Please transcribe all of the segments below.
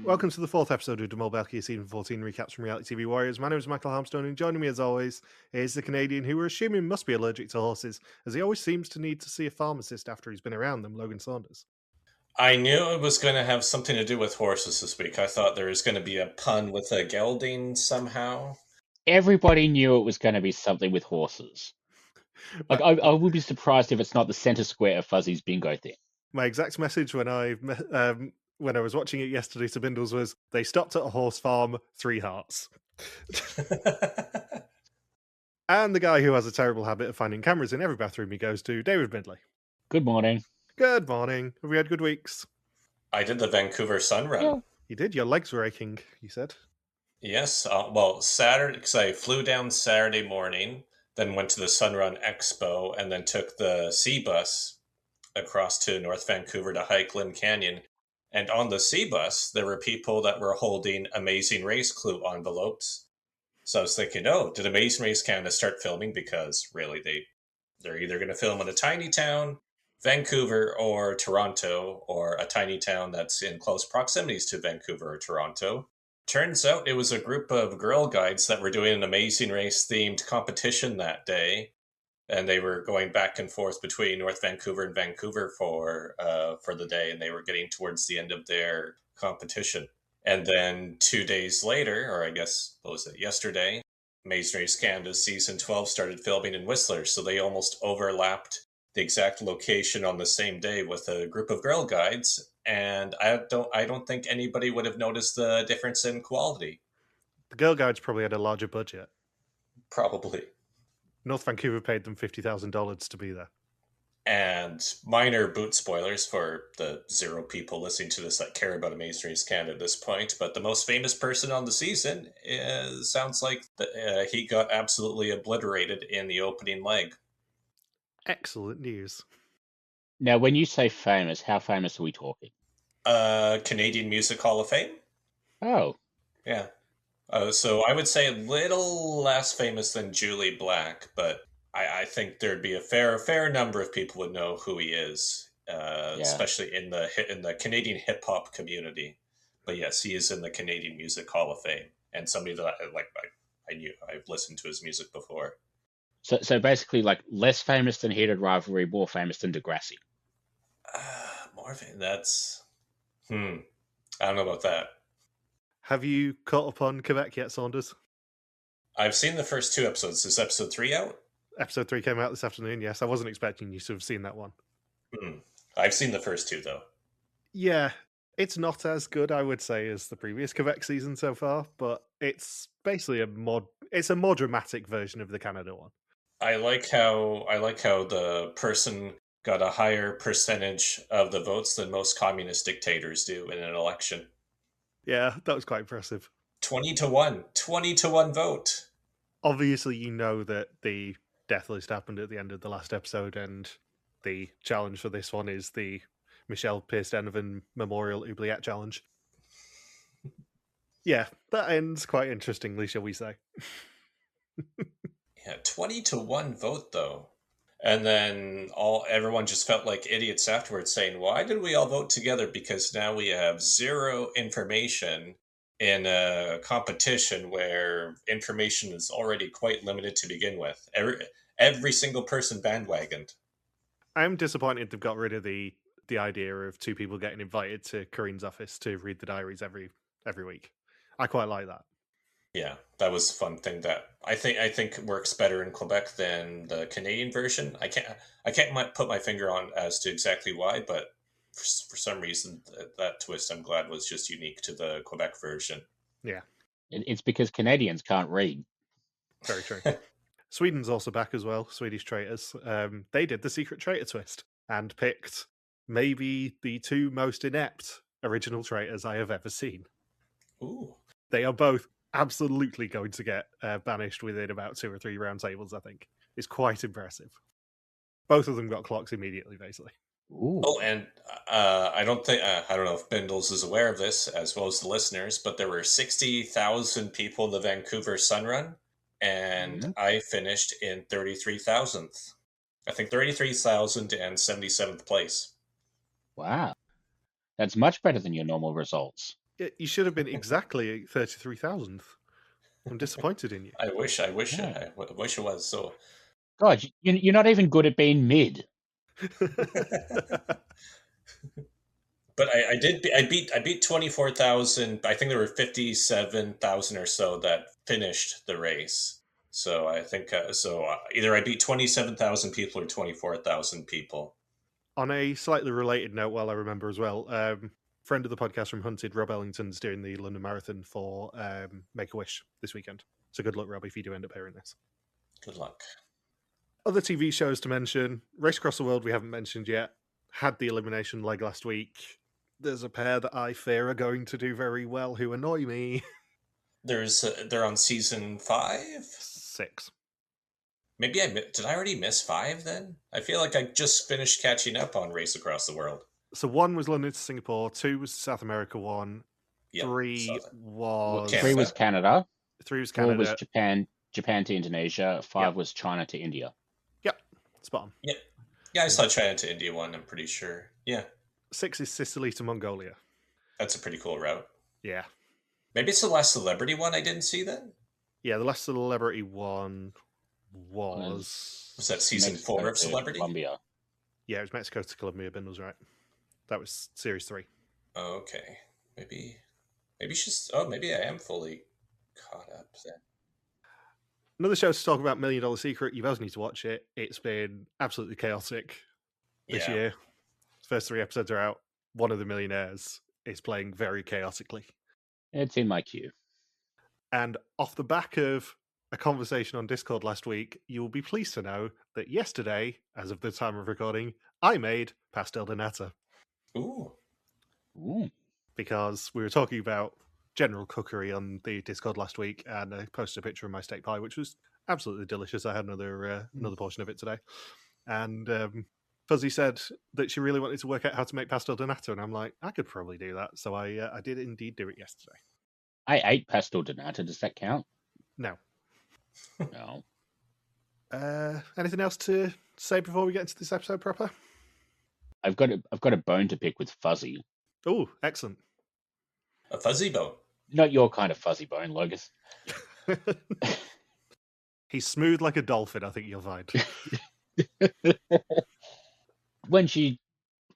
Welcome to the fourth episode of the Mol België Season 14 Recaps from Reality TV Warriors. My name is Michael Harmstone, and joining me as always is the Canadian who we're assuming must be allergic to horses, as he always seems to need to see a pharmacist after he's been around them, Logan Saunders. I knew it was going to have something to do with horses this week. I thought there was going to be a pun with a gelding somehow. Everybody knew it was going to be something with horses. Like, I would be surprised if it's not the center square of Fuzzy's bingo thing. My exact message when I was watching it yesterday to Bindles was, they stopped at a horse farm, 3 hearts. And the guy who has a terrible habit of finding cameras in every bathroom he goes to, David Bindley. Good morning. Good morning. Have we had good weeks? I did the Vancouver Sun Run. Yeah. You did? Your legs were aching, you said? Yes. Well, Saturday, because I flew down Saturday morning, then went to the Sun Run Expo, and then took the sea bus across to North Vancouver to hike Lynn Canyon. And on the sea bus, there were people that were holding Amazing Race clue envelopes. So I was thinking, oh, did Amazing Race Canada start filming? Because really, they're either going to film in a tiny town, Vancouver, or Toronto, or a tiny town that's in close proximities to Vancouver or Toronto. Turns out it was a group of Girl Guides that were doing an Amazing Race themed competition that day. And they were going back and forth between North Vancouver and Vancouver for the day, and they were getting towards the end of their competition. And then 2 days later, or I guess, what was it, yesterday, Amazing Race Canada Season 12 started filming in Whistler, so they almost overlapped the exact location on the same day with a group of Girl Guides, and I don't think anybody would have noticed the difference in quality. The Girl Guides probably had a larger budget. Probably. North Vancouver paid them $50,000 to be there. And minor boot spoilers for the 0 people listening to this that care about Amazing Race Canada at this point, but the most famous person on the season sounds like he got absolutely obliterated in the opening leg. Excellent news. Now, when you say famous, how famous are we talking? Canadian Music Hall of Fame. Oh. Yeah. So I would say a little less famous than Julie Black, but I think there'd be a fair number of people would know who he is, especially in the Canadian hip hop community. But yes, he is in the Canadian Music Hall of Fame, and somebody that I knew. I've listened to his music before. So basically, like, less famous than Heated Rivalry, more famous than Degrassi. More famous. That's I don't know about that. Have you caught up on Quebec yet, Saunders? I've seen the first 2 episodes. Is episode 3 out? Episode 3 came out this afternoon, yes. I wasn't expecting you to have seen that one. I've seen the first 2, though. Yeah, it's not as good, I would say, as the previous Quebec season so far, but it's basically a more dramatic version of the Canada one. I like how the person got a higher percentage of the votes than most communist dictators do in an election. Yeah, that was quite impressive. 20-1. 20-1 vote. Obviously, you know that the death list happened at the end of the last episode, and the challenge for this one is the Michelle Pierce-Donovan Memorial Oubliette Challenge. Yeah, that ends quite interestingly, shall we say. Yeah, 20-1 vote, though. And then everyone just felt like idiots afterwards, saying, why did we all vote together? Because now we have 0 information in a competition where information is already quite limited to begin with. Every single person bandwagoned. I'm disappointed they've got rid of the idea of 2 people getting invited to Corinne's office to read the diaries every week. I quite like that. Yeah, that was a fun thing that I think works better in Quebec than the Canadian version. I can't put my finger on as to exactly why, but for some reason that twist, I'm glad, was just unique to the Quebec version. Yeah, it's because Canadians can't read. Very true. Sweden's also back as well. Swedish Traitors. They did the secret traitor twist and picked maybe the 2 most inept original traitors I have ever seen. Ooh, they are both absolutely going to get banished within about 2 or 3 round tables, I think. It's quite impressive. Both of them got clocks immediately, basically. Ooh. Oh, and I don't know if Bindles is aware of this, as well as the listeners, but there were 60,000 people in the Vancouver Sun Run, and I finished in 33,000th. I think 33,077th place. Wow. That's much better than your normal results. You should have been exactly 33,000th. I'm disappointed in you. I wish Yeah. it was so. God, you're not even good at being mid. But I beat 24,000. I think there were 57,000 or so that finished the race. So I think either I beat 27,000 people or 24,000 people. On a slightly related note, while I remember as well, friend of the podcast from Hunted, Rob Ellington's doing the London Marathon for Make-A-Wish this weekend. So good luck, Rob, if you do end up hearing this. Good luck. Other TV shows to mention. Race Across the World we haven't mentioned yet. Had the elimination leg last week. There's a pair that I fear are going to do very well who annoy me. They're on season 5? 6. Maybe did I already miss 5 then? I feel like I just finished catching up on Race Across the World. So 1 was London to Singapore, 2 was South America 1, Yep, 3 was... Canada. 3 was Canada. 3 was 4 Canada. was Japan to Indonesia. 5 was China to India. Yep, spot on. Yep. Yeah, I saw China to India 1, I'm pretty sure. Yeah. 6 is Sicily to Mongolia. That's a pretty cool route. Yeah. Maybe it's the last celebrity one I didn't see then? Yeah, the last celebrity one was... Was that season Mexico 4 of to Celebrity? Colombia. Yeah, it was Mexico to Colombia, Bindles, right. That was series 3. Oh, okay. Maybe she's... Oh, maybe I am fully caught up then. Another show to talk about, $1 Million Secret. You both need to watch it. It's been absolutely chaotic this year. First 3 episodes are out. One of the millionaires is playing very chaotically. It's in my queue. And off the back of a conversation on Discord last week, you will be pleased to know that yesterday, as of the time of recording, I made pastel de nata. Ooh. Because we were talking about general cookery on the Discord last week, and I posted a picture of my steak pie, which was absolutely delicious. I had another portion of it today. And Fuzzy said that she really wanted to work out how to make pastel de nata, and I'm like, I could probably do that. So I did indeed do it yesterday. I ate pastel de nata. Does that count? No. No. Anything else to say before we get into this episode proper? I've got a bone to pick with Fuzzy. Oh, excellent. A fuzzy bone. Not your kind of fuzzy bone, Logus. He's smooth like a dolphin, I think you'll find. When she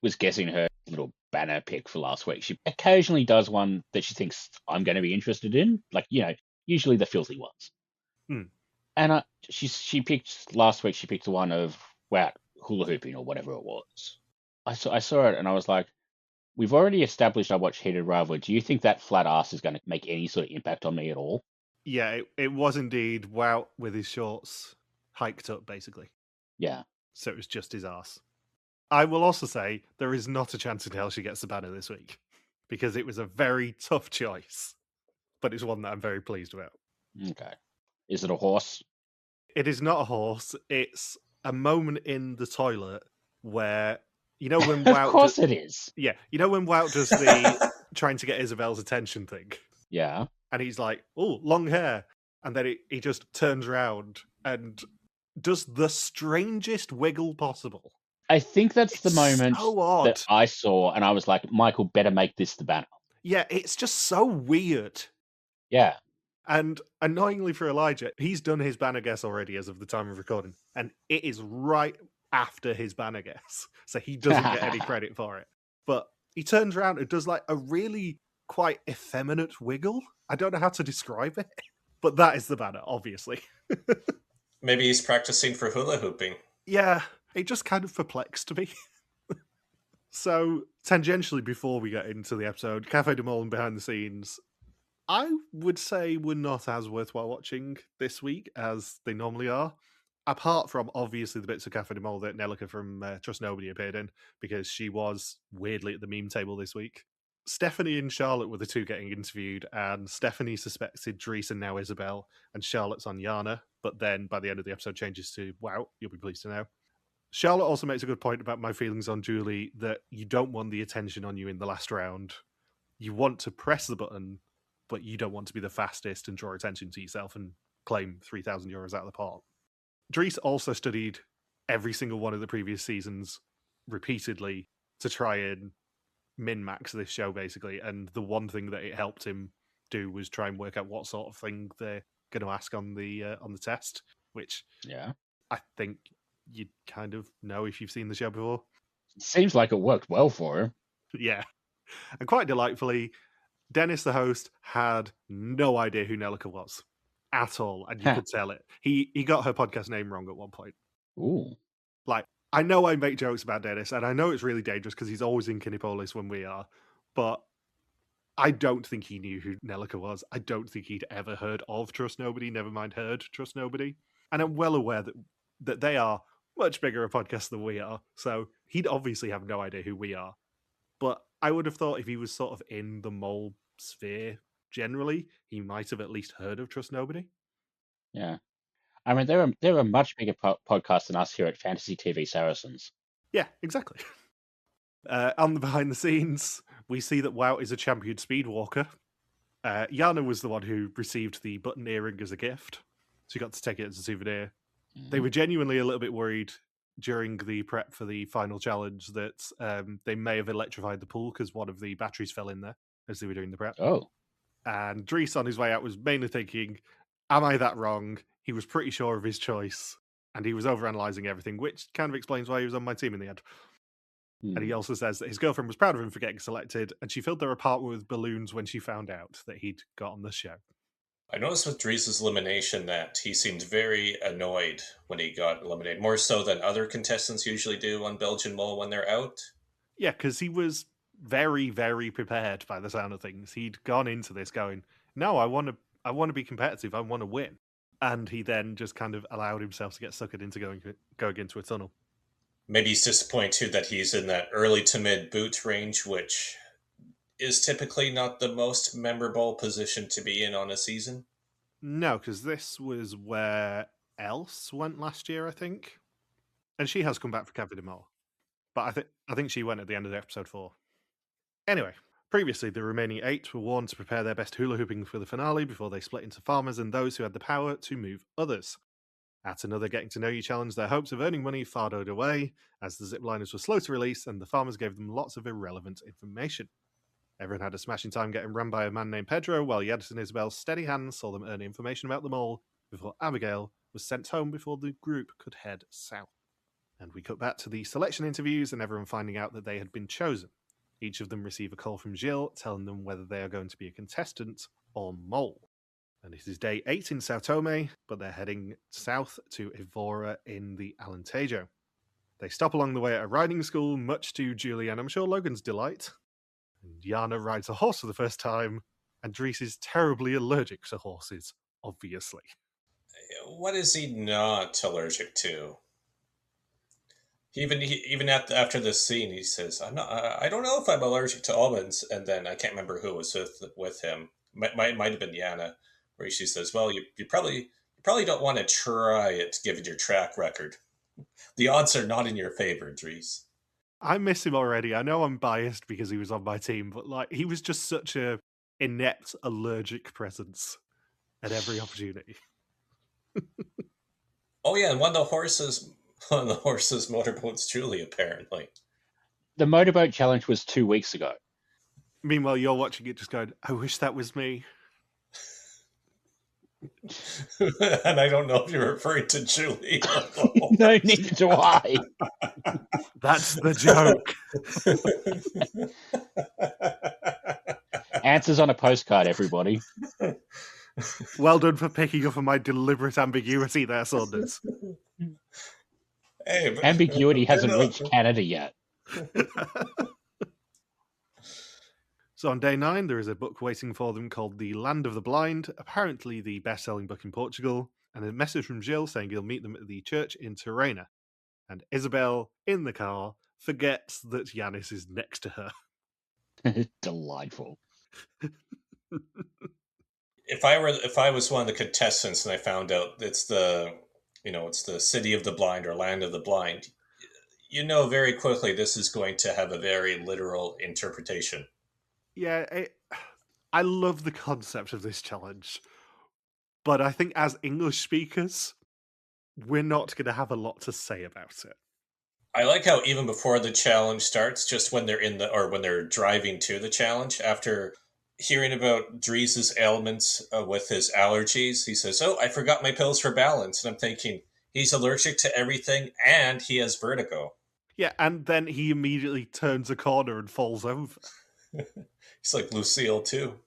was guessing her little banner pick for last week, she occasionally does one that she thinks I'm going to be interested in. Like, usually the filthy ones. Hmm. And she picked last week. She picked the one of Wout hula hooping or whatever it was. I saw it and I was like, we've already established I watch Heated Rivalry. Do you think that flat ass is going to make any sort of impact on me at all? Yeah, it was indeed Wout with his shorts hiked up, basically. Yeah. So it was just his ass. I will also say there is not a chance in hell she gets the banner this week, because it was a very tough choice, but it's one that I'm very pleased about. Okay. Is it a horse? It is not a horse. It's a moment in the toilet where, when Wout... Of course it is. Yeah, when Wout does the trying to get Isabel's attention thing. Yeah. And he's like, oh, long hair. And then he just turns around and does the strangest wiggle possible. I think that's the moment so odd. that I saw, and I was like, Michael, better make this the banner. Yeah, it's just so weird. Yeah. And annoyingly for Elijah, he's done his banner guess already as of the time of recording. And it is right after his banner guess. So he doesn't get any credit for it. But he turns around and does like a really quite effeminate wiggle. I don't know how to describe it. But that is the banner, obviously. Maybe he's practicing for hula hooping. Yeah, it just kind of perplexed me. So, tangentially, before we get into the episode, Cafe de Mol and behind the scenes, I would say were not as worthwhile watching this week as they normally are. Apart from, obviously, the bits of Cafe de Mol that Nelica from Trust Nobody appeared in, because she was weirdly at the meme table this week. Stephanie and Charlotte were the two getting interviewed, and Stephanie suspected Dries and now Isabel, and Charlotte's on Yana, but then by the end of the episode changes to Wout, you'll be pleased to know. Charlotte also makes a good point about my feelings on Julie, that you don't want the attention on you in the last round. You want to press the button, but you don't want to be the fastest and draw attention to yourself and claim €3,000 out of the pot. Dries also studied every single one of the previous seasons repeatedly to try and min-max this show, basically. And the one thing that it helped him do was try and work out what sort of thing they're going to ask on the test, which I think you'd kind of know if you've seen the show before. Seems like it worked well for him. Yeah. And quite delightfully, Dennis, the host, had no idea who Nelica was at all, and you could tell it. He got her podcast name wrong at one point. Ooh. Like, I know I make jokes about Dennis, and I know it's really dangerous because he's always in Kinipolis when we are, but I don't think he knew who Nelica was. I don't think he'd ever heard of Trust Nobody, never mind heard Trust Nobody. And I'm well aware that they are much bigger a podcast than we are, so he'd obviously have no idea who we are. But I would have thought if he was sort of in the mole sphere generally, he might have at least heard of Trust Nobody. Yeah. I mean, they're a much bigger podcast than us here at Fantasy TV Saracens. Yeah, exactly. On the behind the scenes, we see that Wout is a champion speedwalker. Yana was the one who received the button earring as a gift. She got to take it as a souvenir. They were genuinely a little bit worried during the prep for the final challenge that they may have electrified the pool because one of the batteries fell in there as they were doing the prep. Oh. And Dries on his way out was mainly thinking, am I that wrong? He was pretty sure of his choice, and he was overanalyzing everything, which kind of explains why he was on my team in the end. And he also says that his girlfriend was proud of him for getting selected, and she filled their apartment with balloons when she found out that he'd got on the show. I noticed with Dries' elimination that he seemed very annoyed when he got eliminated, more so than other contestants usually do on Belgian Mole when they're out. Yeah, because he was very, very prepared by the sound of things. He'd gone into this going, no, I want to be competitive, I want to win. And he then just kind of allowed himself to get suckered into going into a tunnel. Maybe he's disappointed too that he's in that early to mid boot range, which is typically not the most memorable position to be in on a season. No, because this was where Else went last year, I think. And she has come back for Captain Mole. But I think she went at the end of the episode 4. Anyway, previously the remaining 8 were warned to prepare their best hula hooping for the finale before they split into farmers and those who had the power to move others. At another Getting to Know You challenge, their hopes of earning money faded away, as the zipliners were slow to release and the farmers gave them lots of irrelevant information. Everyone had a smashing time getting run by a man named Pedro, while Yadis and Isabel's steady hands saw them earn information about them all before Abigail was sent home before the group could head south. And we cut back to the selection interviews and everyone finding out that they had been chosen. Each of them receive a call from Gilles telling them whether they are going to be a contestant or mole. And it is day 8 in Sao Tome, but they're heading south to Evora in the Alentejo. They stop along the way at a riding school, much to Julie and I'm sure Logan's delight. And Yana rides a horse for the first time, and Dries is terribly allergic to horses, obviously. What is he not allergic to? Even after this scene, he says, I don't know if I'm allergic to almonds. And then I can't remember who was with him. Might have been Yana, where she says, well, you probably don't want to try it given your track record. The odds are not in your favor, Dries. I miss him already. I know I'm biased because he was on my team, but he was just such a inept allergic presence at every opportunity. Oh yeah, and one of the horses motorboats Julie, apparently. The motorboat challenge was 2 weeks ago. Meanwhile, you're watching it just going, I wish that was me. And I don't know if you're referring to Julie. No, neither do I. That's the joke. Answers on a postcard, everybody. Well done for picking up on my deliberate ambiguity there, Saunders. Hey, Ambiguity hasn't reached Canada yet. So on day 9, there is a book waiting for them called The Land of the Blind, apparently the best-selling book in Portugal, and a message from Gilles saying he'll meet them at the church in Tirrena. And Isabel, in the car, forgets that Yanis is next to her. Delightful. If I was one of the contestants and I found out it's the city of the blind or land of the blind, very quickly this is going to have a very literal interpretation. Yeah, I love the concept of this challenge, but I think as English speakers, we're not going to have a lot to say about it. I like how even before the challenge starts, just when they're when they're driving to the challenge, after hearing about Dries's ailments with his allergies, he says, "Oh, I forgot my pills for balance." And I'm thinking, he's allergic to everything and he has vertigo. Yeah, and then he immediately turns a corner and falls over. He's like Lucille too.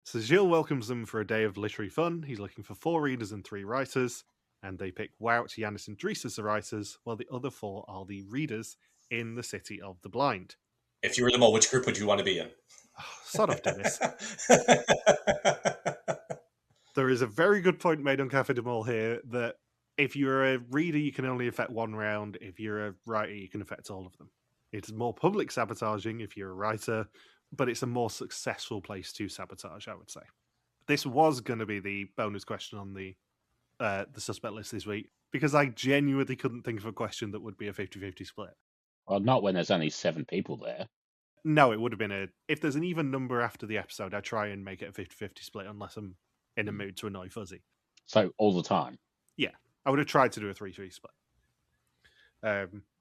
So Gilles welcomes them for a day of literary fun. He's looking for 4 readers and 3 writers, and they pick Wout, Yanis, and Dries as the writers, while the other 4 are the readers in the City of the Blind. If you were the mole, which group would you want to be in? Oh, sod off, Dennis. There is a very good point made on Café de Mol here that if you're a reader, you can only affect 1 round. If you're a writer, you can affect all of them. It's more public sabotaging if you're a writer, but it's a more successful place to sabotage, I would say. This was going to be the bonus question on the suspect list this week, because I genuinely couldn't think of a question that would be a 50-50 split. Well, not when there's only 7 people there. No, it would have been if there's an even number after the episode, I try and make it a 50-50 split unless I'm in a mood to annoy Fuzzy. So all the time? Yeah, I would have tried to do a 3-3 split.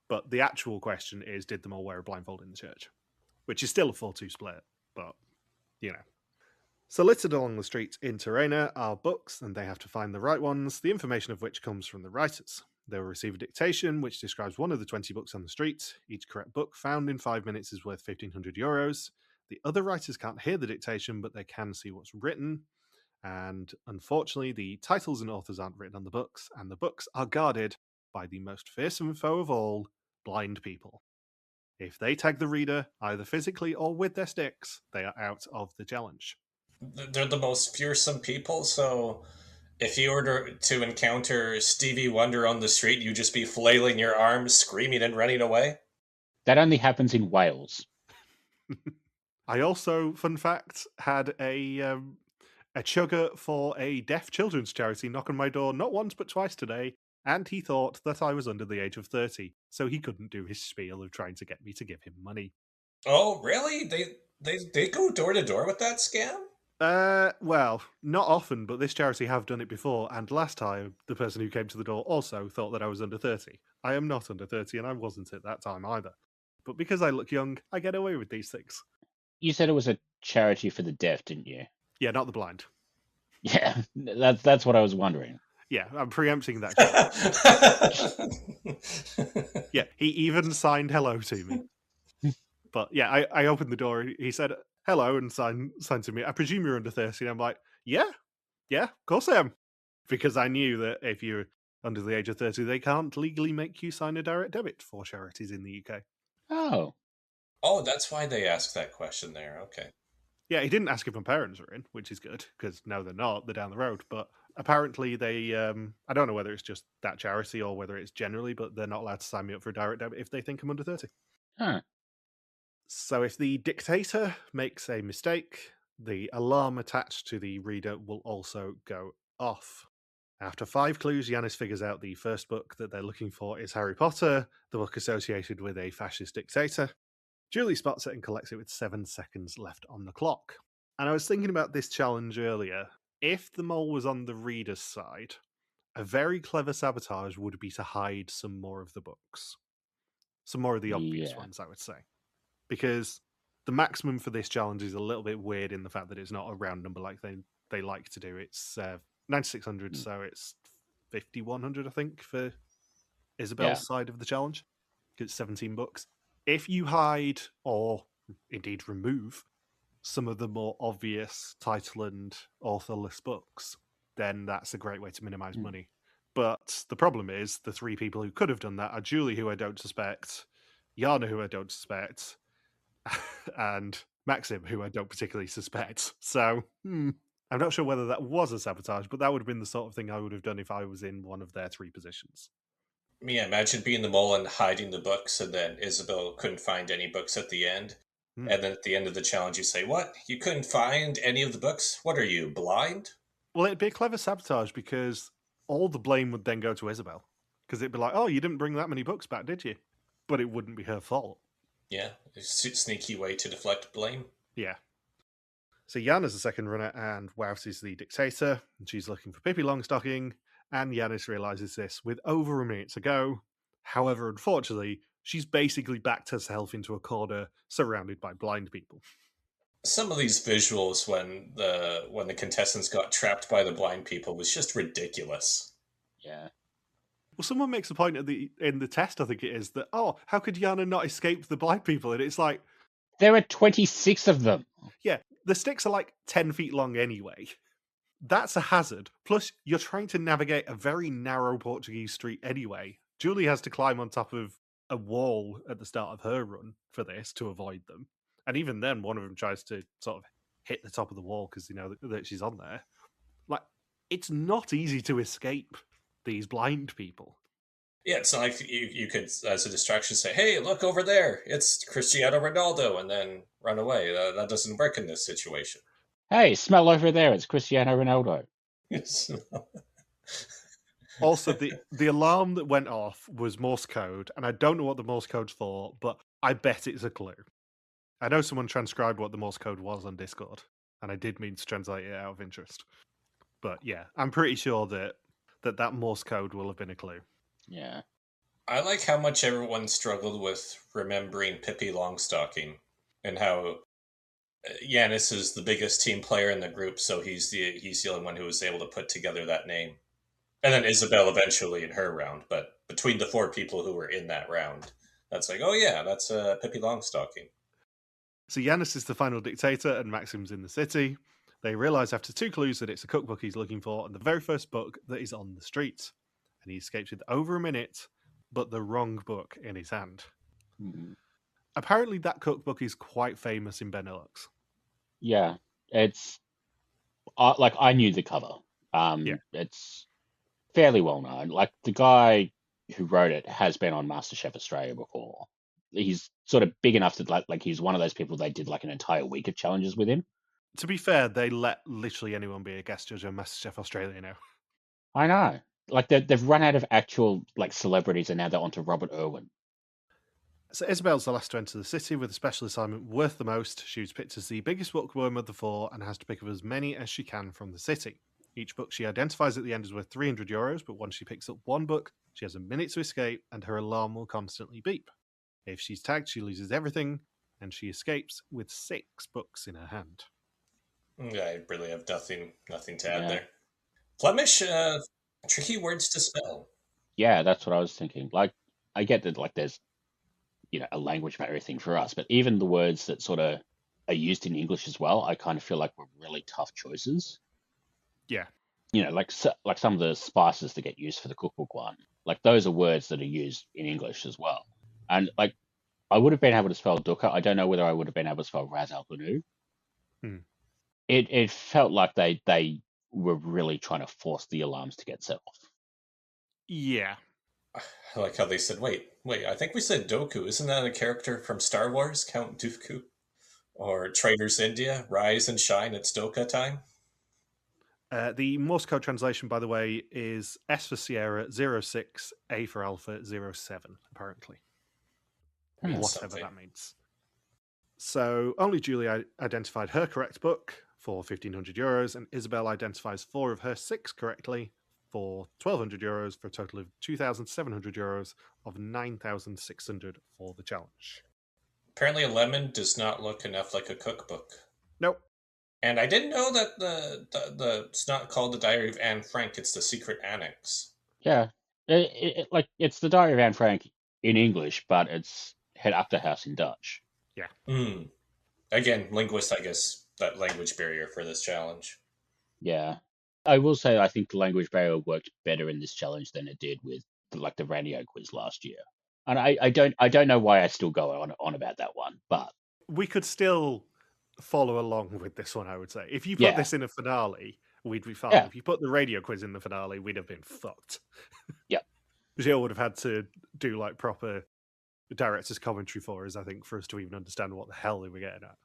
But the actual question is, did them all wear a blindfold in the church? Which is still a 4-2 split, but, you know. So littered along the streets in Tirrena are books, and they have to find the right ones, the information of which comes from the writers. They will receive a dictation, which describes one of the 20 books on the street. Each correct book found in 5 minutes is worth €1,500. The other writers can't hear the dictation, but they can see what's written. And unfortunately, the titles and authors aren't written on the books, and the books are guarded by the most fearsome foe of all, blind people. If they tag the reader, either physically or with their sticks, they are out of the challenge. They're the most fearsome people, so if you were to encounter Stevie Wonder on the street, you'd just be flailing your arms, screaming and running away? That only happens in Wales. I also, fun fact, had a chugger for a deaf children's charity knock on my door not once but twice today, and he thought that I was under the age of 30, so he couldn't do his spiel of trying to get me to give him money. Oh, really? They go door to door with that scam? Well, not often, but this charity have done it before, and last time, the person who came to the door also thought that I was under 30. I am not under 30, and I wasn't at that time either. But because I look young, I get away with these things. You said it was a charity for the deaf, didn't you? Yeah, not the blind. Yeah, that's what I was wondering. Yeah, I'm preempting that. Yeah, he even signed hello to me. But yeah, I opened the door. He said hello and signed to me. I presume you're under 30. And I'm like, yeah, of course I am. Because I knew that if you're under the age of 30, they can't legally make you sign a direct debit for charities in the UK. Oh. Oh, that's why they asked that question there. Okay. Yeah, he didn't ask if my parents were in, which is good, because no, they're not. They're down the road. But apparently they, I don't know whether it's just that charity or whether it's generally, but they're not allowed to sign me up for a direct debit if they think I'm under 30. Huh. So if the dictator makes a mistake, the alarm attached to the reader will also go off. After 5 clues, Yanis figures out the first book that they're looking for is Harry Potter, the book associated with a fascist dictator. Julie spots it and collects it with 7 seconds left on the clock. And I was thinking about this challenge earlier. If the mole was on the reader's side, a very clever sabotage would be to hide some more of the books. Some more of the obvious ones, I would say. Because the maximum for this challenge is a little bit weird in the fact that it's not a round number like they like to do. It's 9,600, so it's 5,100, I think, for Isabel's side of the challenge. It's 17 books. If you hide, or indeed remove, some of the more obvious title and authorless books, then that's a great way to minimize money. But the problem is, the 3 people who could have done that are Julie, who I don't suspect, Yana, who I don't suspect, and Maxim, who I don't particularly suspect. So, I'm not sure whether that was a sabotage, but that would have been the sort of thing I would have done if I was in one of their 3 positions. Yeah, imagine being the mole and hiding the books, and then Isabel couldn't find any books at the end. And then at the end of the challenge, you say, "What? You couldn't find any of the books? What are you, blind?" Well, it'd be a clever sabotage because all the blame would then go to Isabel. Because it'd be like, oh, you didn't bring that many books back, did you? But it wouldn't be her fault. Yeah, a sneaky way to deflect blame. Yeah. So Jan is the second runner, and Wout is the dictator, and she's looking for Pippi Longstocking, and Yanis realises this with over a minute to go. However, unfortunately, she's basically backed herself into a corner surrounded by blind people. Some of these visuals when the contestants got trapped by the blind people was just ridiculous. Yeah. Well, someone makes a point in the test, I think it is, that, oh, how could Yana not escape the blind people? And it's like, There are 26 of them. yeah, the sticks are like 10 feet long anyway. That's a hazard. Plus, you're trying to navigate a very narrow Portuguese street anyway. Julie has to climb on top of a wall at the start of her run for this to avoid them. And even then, one of them tries to sort of hit the top of the wall because they know that she's on there. Like, it's not easy to escape these blind people. Yeah, it's not like you could, as a distraction, say, hey, look over there, it's Cristiano Ronaldo, and then run away. That doesn't work in this situation. Hey, smell over there. It's Cristiano Ronaldo. Also, the alarm that went off was Morse code, and I don't know what the Morse code's for, but I bet it's a clue. I know someone transcribed what the Morse code was on Discord, and I did mean to translate it out of interest. But yeah, I'm pretty sure that Morse code will have been a clue. Yeah. I like how much everyone struggled with remembering Pippi Longstocking, and how Yanis is the biggest team player in the group, so he's the only one who was able to put together that name. And then Isabel eventually in her round, but between the 4 people who were in that round, that's like, oh yeah, that's Pippi Longstocking. So Yanis is the final dictator, and Maxim's in the city. They realise after 2 clues that it's a cookbook he's looking for, and the very first book that is on the street. And he escapes with over a minute, but the wrong book in his hand. Mm-hmm. Apparently that cookbook is quite famous in Benelux. Yeah. It's like I knew the cover. Yeah. It's fairly well known. Like the guy who wrote it has been on MasterChef Australia before. He's sort of big enough that like he's one of those people they did like an entire week of challenges with him. To be fair, they let literally anyone be a guest judge on MasterChef Australia now. I know. Like they've run out of actual like celebrities, and now they're onto Robert Irwin. So Isabel's the last to enter the city with a special assignment worth the most. She was picked as the biggest bookworm of the 4 and has to pick up as many as she can from the city. Each book she identifies at the end is worth €300, but once she picks up 1 book, she has a minute to escape and her alarm will constantly beep. If she's tagged, she loses everything, and she escapes with 6 books in her hand. Yeah, I really have nothing to add there. Flemish, tricky words to spell. Yeah, that's what I was thinking. Like, I get that, like, there's, a language barrier thing for us, but even the words that sort of are used in English as well, I kind of feel like were really tough choices. Yeah. Like some of the spices that get used for the cookbook one, like those are words that are used in English as well. And like, I would have been able to spell dukkha. I don't know whether I would have been able to spell Ras Al Ghanoum. It felt like they were really trying to force the alarms to get set off. Yeah. I like how they said, wait, I think we said Doku. Isn't that a character from Star Wars, Count Dooku? Or Traitors India, rise and shine, it's Doka time? The Morse code translation, by the way, is S for Sierra 06, A for Alpha 07, apparently. Whatever that means. So only Julie identified her correct book for €1,500, and Isabel identifies 4 of her 6 correctly for €1,200 for a total of €2,700 of 9,600 for the challenge. Apparently a lemon does not look enough like a cookbook. Nope. And I didn't know that it's not called the Diary of Anne Frank, it's the Secret Annex. Yeah. It's the Diary of Anne Frank in English, but it's Het Achterhuis in Dutch. Yeah. Again, linguist, I guess, that language barrier for this challenge. Yeah. I will say I think the language barrier worked better in this challenge than it did with the radio quiz last year. And I don't know why I still go on about that one, but we could still follow along with this one, I would say. If you put this in a finale, we'd be fine. Yeah. If you put the radio quiz in the finale, we'd have been fucked. Yeah. Jill would have had to do like proper director's commentary for us, I think, for us to even understand what the hell they were getting at.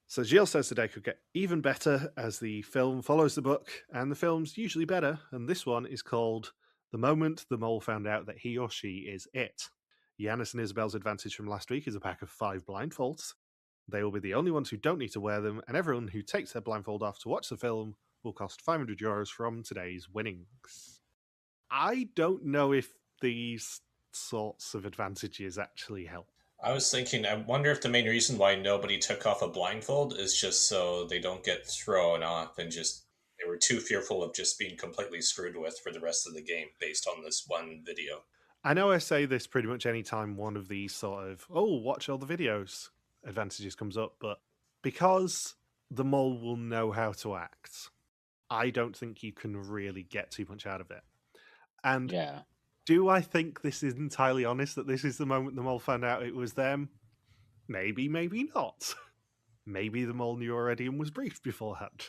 So Jill says the day could get even better as the film follows the book, and the film's usually better, and this one is called The Moment the Mole Found Out That He or She Is It. Yanis and Isabel's advantage from last week is a pack of 5 blindfolds. They will be the only ones who don't need to wear them, and everyone who takes their blindfold off to watch the film will cost €500 from today's winnings. I don't know if these sorts of advantages actually help. I was thinking, I wonder if the main reason why nobody took off a blindfold is just so they don't get thrown off and just they were too fearful of just being completely screwed with for the rest of the game based on this one video. I know I say this pretty much any time one of these sort of, watch all the videos advantages comes up, but because the mole will know how to act, I don't think you can really get too much out of it. And Yeah. do I think this is entirely honest, that this is the moment the mole found out it was them? Maybe, maybe not. Maybe the mole knew already and was briefed beforehand.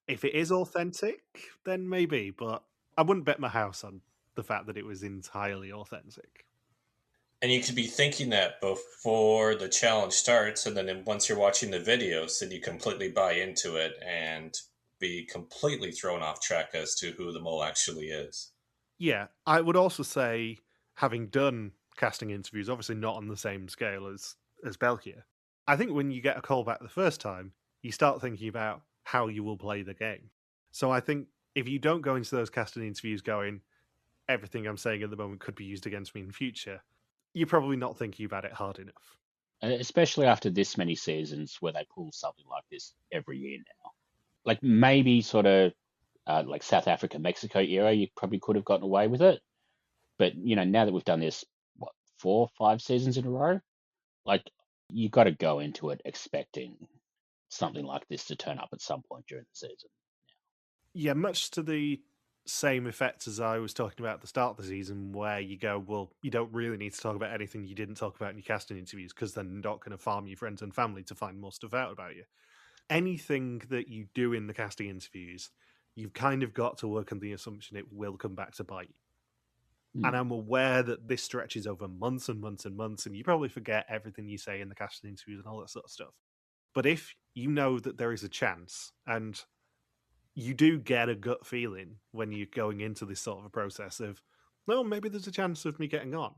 If it is authentic, then maybe, but I wouldn't bet my house on the fact that it was entirely authentic. And you could be thinking that before the challenge starts, and then once you're watching the videos, then you completely buy into it and be completely thrown off track as to who the mole actually is. Yeah, I would also say, having done casting interviews, obviously not on the same scale as België, I think when you get a call back the first time, you start thinking about how you will play the game. So I think if you don't go into those casting interviews going, everything I'm saying at the moment could be used against me in future, you're probably not thinking about it hard enough. Especially after this many seasons where they pull something like this every year now. Like maybe sort of like South Africa, Mexico era, you probably could have gotten away with it. But, now that we've done this, 4 or 5 seasons in a row, like you got to go into it expecting something like this to turn up at some point during the season. Yeah, much to the same effect as I was talking about at the start of the season, where you go, well, you don't really need to talk about anything you didn't talk about in your casting interviews, because they're not going to farm your friends and family to find more stuff out about you. Anything that you do in the casting interviews, you've kind of got to work on the assumption it will come back to bite you. And I'm aware that this stretches over months and months and months, and you probably forget everything you say in the casting interviews and all that sort of stuff. But if you know that there is a chance, and you do get a gut feeling when you're going into this sort of a process of, well, maybe there's a chance of me getting on.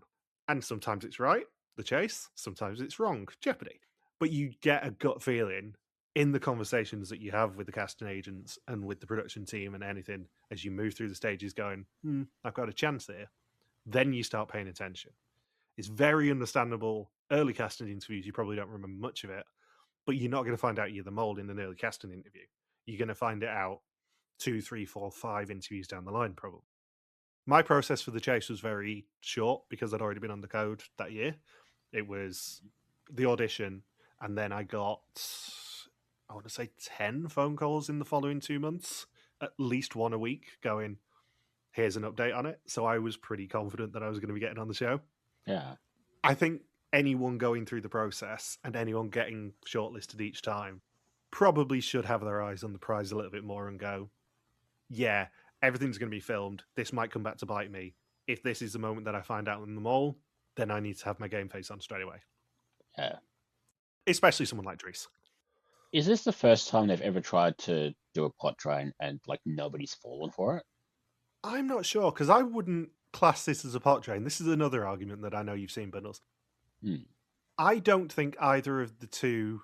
And sometimes it's right, the chase, sometimes it's wrong, Jeopardy. But you get a gut feeling in the conversations that you have with the casting agents and with the production team and anything as you move through the stages going, I've got a chance here. Then you start paying attention. It's very understandable. Early casting interviews, you probably don't remember much of it, but you're not going to find out you're the mole in an early casting interview. You're going to find it out 2, 3, 4, 5 interviews down the line, probably. My process for the chase was very short because I'd already been on the code that year. It was the audition, and then I got, I want to say 10 phone calls in the following 2 months, at least one a week, going, here's an update on it. So I was pretty confident that I was going to be getting on the show. Yeah. I think anyone going through the process and anyone getting shortlisted each time probably should have their eyes on the prize a little bit more and go, yeah, everything's going to be filmed. This might come back to bite me. If this is the moment that I find out in the mole, then I need to have my game face on straight away. Yeah. Especially someone like Dries. Is this the first time they've ever tried to do a pot train and like nobody's fallen for it? I'm not sure, because I wouldn't class this as a pot train. This is another argument that I know you've seen, Bindles. I don't think either of the two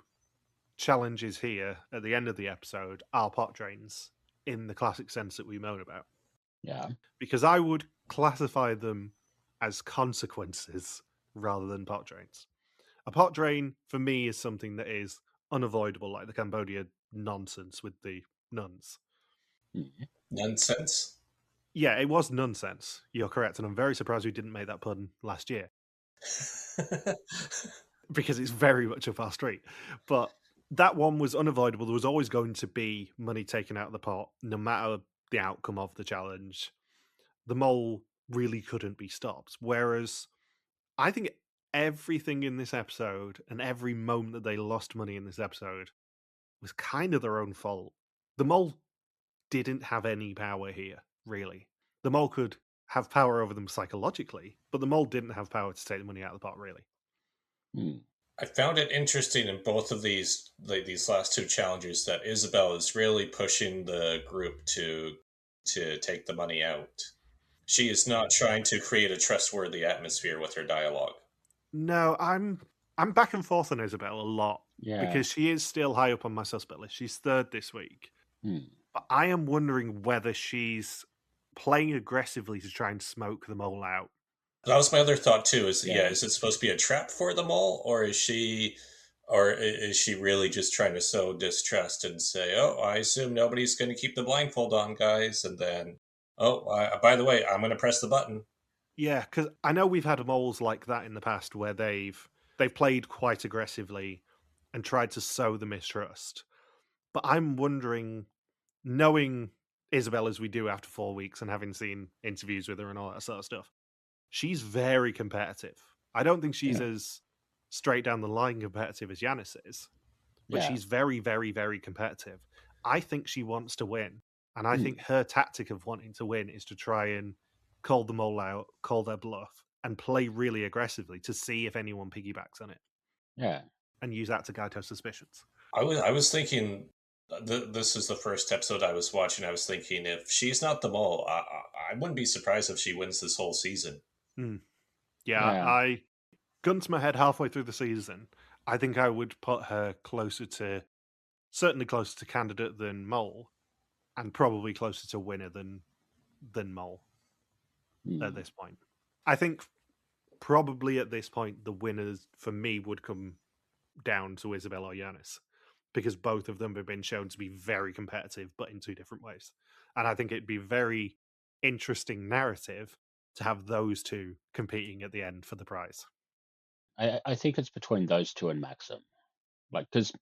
challenges here at the end of the episode are pot trains in the classic sense that we moan about. Yeah. Because I would classify them as consequences rather than pot trains. A pot train, for me, is something that is unavoidable, like the Cambodia nonsense with the nuns. Nonsense? Yeah, it was nonsense. You're correct, and I'm very surprised we didn't make that pun last year. Because it's very much up our street. But that one was unavoidable. There was always going to be money taken out of the pot, no matter the outcome of the challenge. The mole really couldn't be stopped. Whereas I think everything in this episode and every moment that they lost money in this episode was kind of their own fault. The mole didn't have any power here, really. The mole could have power over them psychologically, but the mole didn't have power to take the money out of the pot, really. I found it interesting in both of these last two challenges that Isabel is really pushing the group to take the money out. She is not trying to create a trustworthy atmosphere with her dialogue. No, I'm back and forth on Isabel a lot. Yeah. Because she is still high up on my suspect list. She's third this week. But I am wondering whether she's playing aggressively to try and smoke the mole out. That was my other thought too. Is Yeah. is it supposed to be a trap for the mole, or is she really just trying to sow distrust and say, "Oh, I assume nobody's going to keep the blindfold on, guys," and then, "Oh, by the way, I'm going to press the button." Yeah, because I know we've had moles like that in the past where they've played quite aggressively and tried to sow the mistrust. But I'm wondering, knowing Isabel as we do after 4 weeks and having seen interviews with her and all that sort of stuff, she's very competitive. I don't think she's Yeah. as straight down the line competitive as Yanis is, but Yeah. she's very, very, very competitive. I think she wants to win. And I Mm. think her tactic of wanting to win is to try and call them all out, call their bluff, and play really aggressively to see if anyone piggybacks on it Yeah. and use that to guide her suspicions. I was thinking, this is the first episode I was watching. I was thinking, if she's not the mole, I wouldn't be surprised if she wins this whole season. Yeah, Yeah. I gun to my head halfway through the season. I think I would put her certainly closer to candidate than Mole, and probably closer to winner than Mole at this point. I think probably at this point the winners for me would come down to Isabel or Yanis, because both of them have been shown to be very competitive, but in two different ways. And I think it'd be very interesting narrative to have those two competing at the end for the prize. I think it's between those two and Maxim. Like, because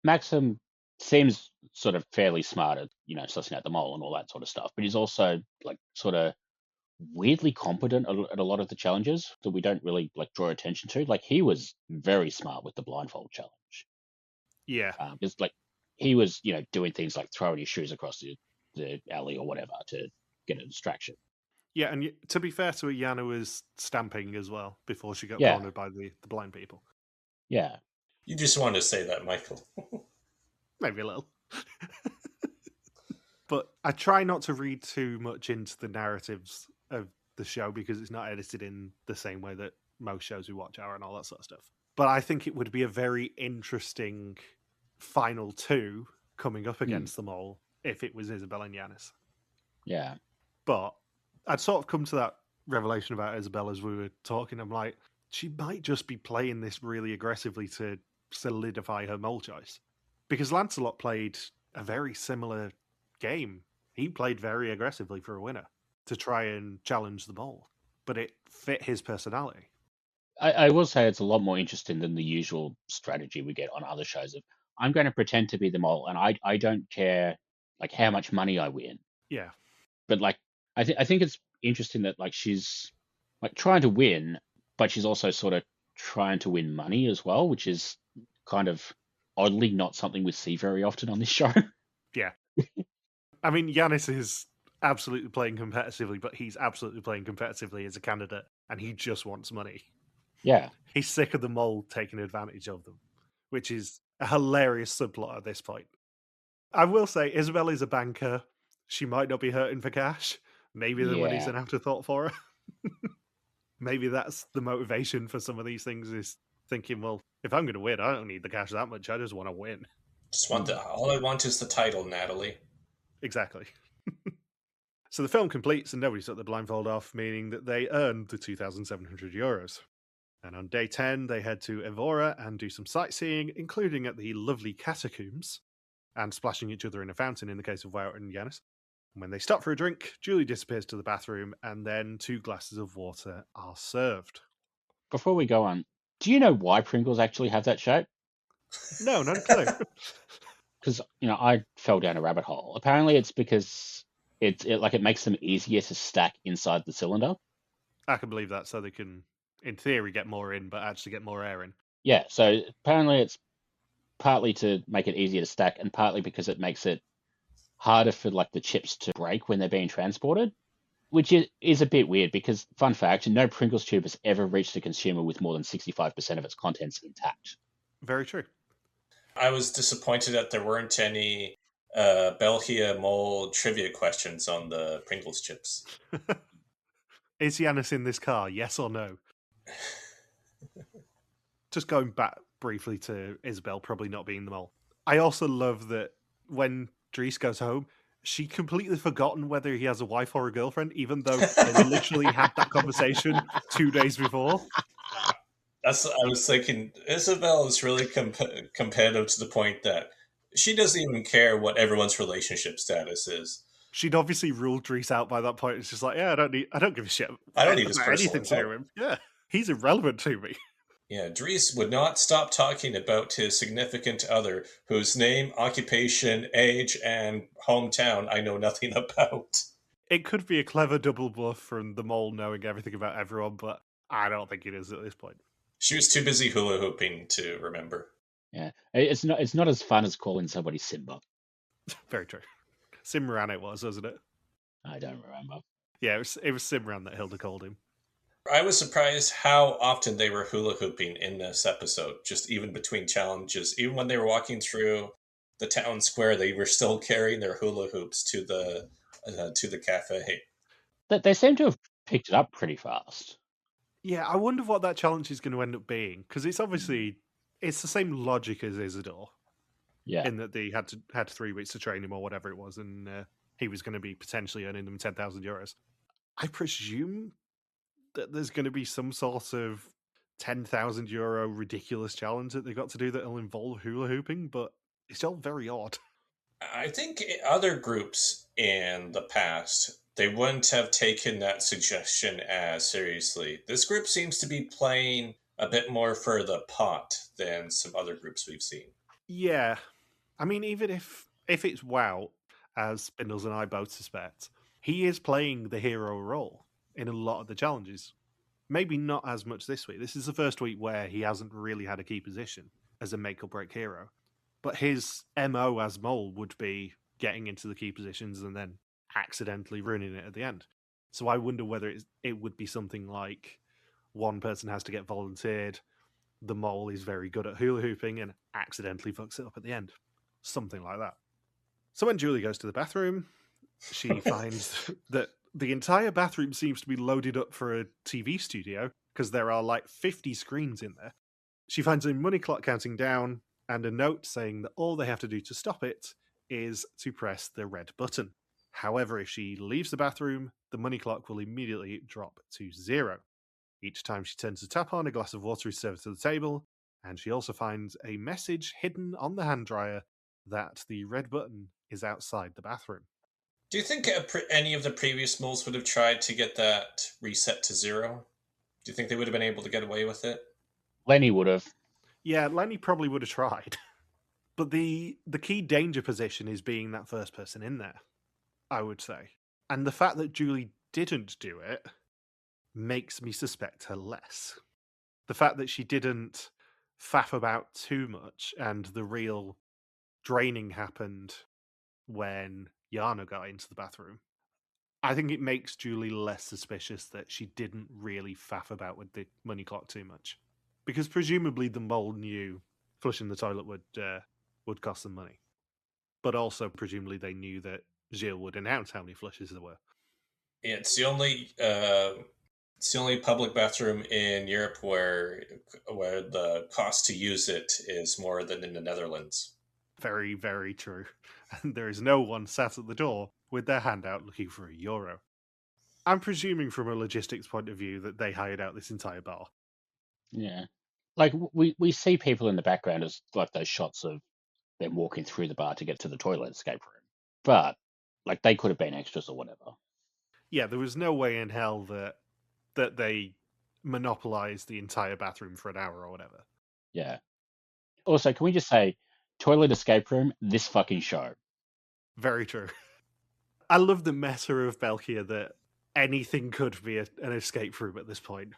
Maxim seems sort of fairly smart at, sussing out the mole and all that sort of stuff, but he's also like sort of weirdly competent at a lot of the challenges that we don't really like draw attention to. Like, he was very smart with the blindfold challenge. Yeah. Because like he was, doing things like throwing his shoes across the alley or whatever to get a distraction. Yeah, and to be fair to her, Yana was stamping as well before she got Yeah. cornered by the blind people. Yeah. You just wanted to say that, Michael. Maybe a little. But I try not to read too much into the narratives of the show because it's not edited in the same way that most shows we watch are and all that sort of stuff. But I think it would be a very interesting final two coming up against them all if it was Isabel and Yanis. Yeah. But I'd sort of come to that revelation about Isabel as we were talking. I'm like, she might just be playing this really aggressively to solidify her mole choice. Because Lancelot played a very similar game. He played very aggressively for a winner to try and challenge the mole. But it fit his personality. I will say it's a lot more interesting than the usual strategy we get on other shows of, I'm going to pretend to be the mole and I don't care like how much money I win. Yeah. But like, I think it's interesting that like she's like trying to win, but she's also sort of trying to win money as well, which is kind of oddly not something we see very often on this show. Yeah. I mean, Yanis is absolutely playing competitively, but he's absolutely playing competitively as a candidate, and he just wants money. Yeah. He's sick of the mole taking advantage of them, which is a hilarious subplot at this point. I will say, Isabel is a banker. She might not be hurting for cash. Maybe the money's an afterthought for her. Maybe that's the motivation for some of these things, is thinking, well, if I'm going to win, I don't need the cash that much. I just want to win. All I want is the title, Natalie. Exactly. So the film completes and nobody took the blindfold off, meaning that they earned the €2,700. And on day 10, they head to Evora and do some sightseeing, including at the lovely catacombs, and splashing each other in a fountain in the case of Wout and Yanis. When they stop for a drink, Julie disappears to the bathroom, and then 2 glasses of water are served. Before we go on, do you know why Pringles actually have that shape? No, not a clue. Because I fell down a rabbit hole. Apparently, it's because it makes them easier to stack inside the cylinder. I can believe that, so they can, in theory, get more in, but actually get more air in. Yeah, so apparently it's partly to make it easier to stack, and partly because it makes it harder for like the chips to break when they're being transported, which is a bit weird because, fun fact, no Pringles tube has ever reached a consumer with more than 65% of its contents intact. Very true. I was disappointed that there weren't any België Mol trivia questions on the Pringles chips. Is Yanis in this car, yes or no? Just going back briefly to Isabel probably not being the mole. I also love that when Dries goes home, She completely forgotten whether he has a wife or a girlfriend, even though they literally had that conversation 2 days before. I was thinking, Isabel is really competitive to the point that she doesn't even care what everyone's relationship status is. She'd obviously ruled Dries out by that point. It's just like, yeah, I don't give a shit. I don't need his about personal anything to do info. with him. Yeah, he's irrelevant to me. Yeah, Dries would not stop talking about his significant other, whose name, occupation, age, and hometown I know nothing about. It could be a clever double bluff from the mole knowing everything about everyone, but I don't think it is at this point. She was too busy hula hooping to remember. Yeah, it's not as fun as calling somebody Simba. Very true. Simran it was, wasn't it? I don't remember. Yeah, it was Simran that Hilda called him. I was surprised how often they were hula hooping in this episode, just even between challenges. Even when they were walking through the town square, they were still carrying their hula hoops to the cafe. They seem to have picked it up pretty fast. Yeah, I wonder what that challenge is going to end up being, because it's obviously it's the same logic as Isidore. Yeah, in that they had 3 weeks to train him or whatever it was, and he was going to be potentially earning them 10,000 euros. I presume that there's going to be some sort of 10,000 euro ridiculous challenge that they've got to do that will involve hula hooping, but it's all very odd. I think other groups in the past, they wouldn't have taken that suggestion as seriously. This group seems to be playing a bit more for the pot than some other groups we've seen. Yeah, I mean, even if it's Wout, as Bindles and I both suspect, he is playing the hero role in a lot of the challenges. Maybe not as much this week. This is the first week where he hasn't really had a key position as a make or break hero. But his MO as Mole would be getting into the key positions and then accidentally ruining it at the end. So I wonder whether it would be something like one person has to get volunteered, the Mole is very good at hula hooping and accidentally fucks it up at the end. Something like that. So when Julie goes to the bathroom, she finds that the entire bathroom seems to be loaded up for a TV studio because there are like 50 screens in there. She finds a money clock counting down and a note saying that all they have to do to stop it is to press the red button. However, if she leaves the bathroom, the money clock will immediately drop to 0. Each time she turns the tap on, a glass of water is served to the table, and she also finds a message hidden on the hand dryer that the red button is outside the bathroom. Do you think any of the previous moles would have tried to get that reset to 0? Do you think they would have been able to get away with it? Lenny would have. Yeah, Lenny probably would have tried. But the key danger position is being that first person in there, I would say. And the fact that Julie didn't do it makes me suspect her less. The fact that she didn't faff about too much and the real draining happened when Yana got into the bathroom, I think it makes Julie less suspicious that she didn't really faff about with the money clock too much. Because presumably the mole knew flushing the toilet would cost them money. But also presumably they knew that Gilles would announce how many flushes there were. Yeah, it's the only public bathroom in Europe where the cost to use it is more than in the Netherlands. Very, very true. And there is no one sat at the door with their hand out looking for €1. I'm presuming from a logistics point of view that they hired out this entire bar. Yeah, like we see people in the background as like those shots of them walking through the bar to get to the toilet escape room, but like they could have been extras or whatever. Yeah, there was no way in hell that they monopolized the entire bathroom for an hour or whatever. Yeah. Also, can we just say, toilet escape room, this fucking show. Very true. I love the meta of België that anything could be an escape room at this point.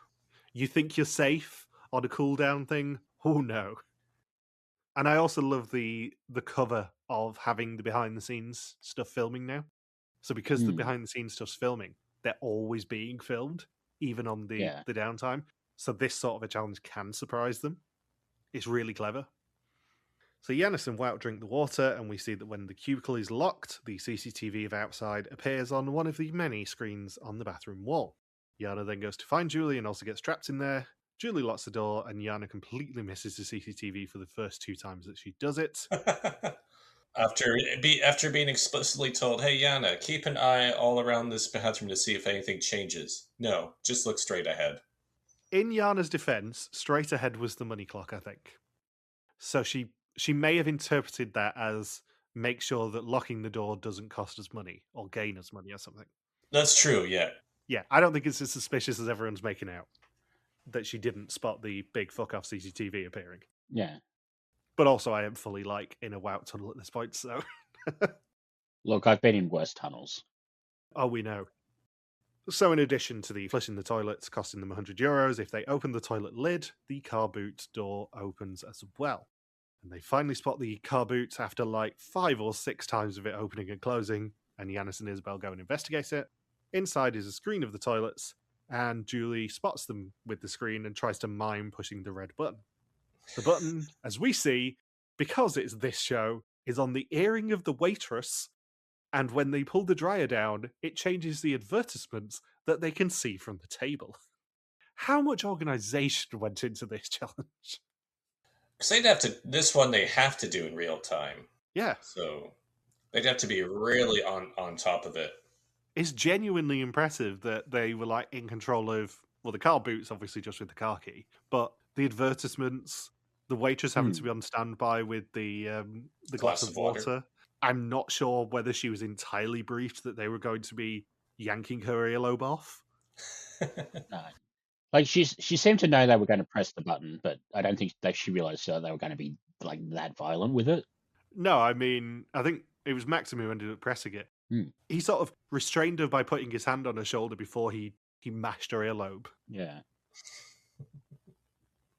You think you're safe on a cooldown thing? Oh no. And I also love the cover of having the behind the scenes stuff filming now. So because the behind the scenes stuff's filming, they're always being filmed, even on the downtime. So this sort of a challenge can surprise them. It's really clever. So Yanis and Wout drink the water, and we see that when the cubicle is locked, the CCTV of outside appears on one of the many screens on the bathroom wall. Yana then goes to find Julie and also gets trapped in there. Julie locks the door, and Yana completely misses the CCTV for the first 2 times that she does it. After being explicitly told, "Hey, Yana, keep an eye all around this bathroom to see if anything changes." No, just look straight ahead. In Yana's defense, straight ahead was the money clock, I think. So she may have interpreted that as make sure that locking the door doesn't cost us money or gain us money or something. That's true, yeah. Yeah, I don't think it's as suspicious as everyone's making out that she didn't spot the big fuck off CCTV appearing. Yeah. But also, I am fully like in a Wout tunnel at this point, so. Look, I've been in worse tunnels. Oh, we know. So, in addition to the flushing the toilets costing them €100, if they open the toilet lid, the car boot door opens as well. And they finally spot the car boot after like 5 or 6 times of it opening and closing, and Yanis and Isabel go and investigate it. Inside is a screen of the toilets, and Julie spots them with the screen and tries to mime pushing the red button. The button, as we see, because it's this show, is on the earring of the waitress, and when they pull the dryer down, it changes the advertisements that they can see from the table. How much organisation went into this challenge? Because this one they have to do in real time. Yeah. So they'd have to be really on top of it. It's genuinely impressive that they were like in control of, well, the car boots, obviously just with the car key, but the advertisements, the waitress having to be on standby with the glass of water. I'm not sure whether she was entirely briefed that they were going to be yanking her earlobe off. No. Like she seemed to know they were going to press the button, but I don't think she realized they were going to be like that violent with it. No, I mean, I think it was Maxim who ended up pressing it. He sort of restrained her by putting his hand on her shoulder before he mashed her earlobe. Yeah.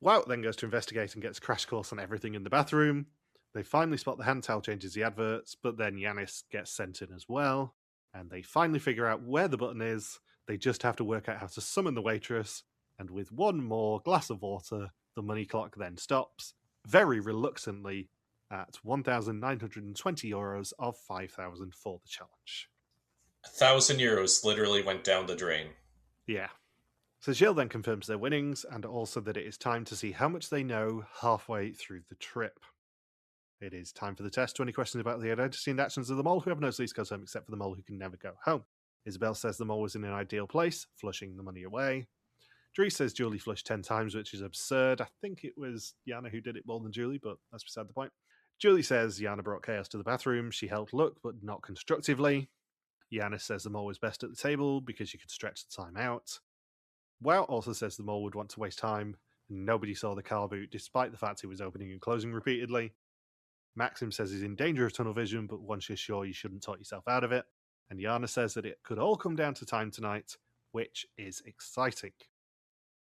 Wout then goes to investigate and gets a crash course on everything in the bathroom. They finally spot the hand towel changes the adverts, but then Yanis gets sent in as well. And they finally figure out where the button is. They just have to work out how to summon the waitress. And with one more glass of water, the money clock then stops, very reluctantly, at €1,920 of 5,000 for the challenge. €1,000 literally went down the drain. Yeah. So Gilles then confirms their winnings and also that it is time to see how much they know halfway through the trip. It is time for the test. 20 questions about the identity and actions of the mole who have no sleeves goes home except for the mole who can never go home. Isabel says the mole was in an ideal place, flushing the money away. Dries says Julie flushed 10 times, which is absurd. I think it was Yana who did it more than Julie, but that's beside the point. Julie says Yana brought chaos to the bathroom. She helped look, but not constructively. Yana says the mole was best at the table because you could stretch the time out. Wout also says the mole would want to waste time, and nobody saw the car boot despite the fact it was opening and closing repeatedly. Maxim says he's in danger of tunnel vision, but once you're sure, you shouldn't talk yourself out of it. And Yana says that it could all come down to time tonight, which is exciting.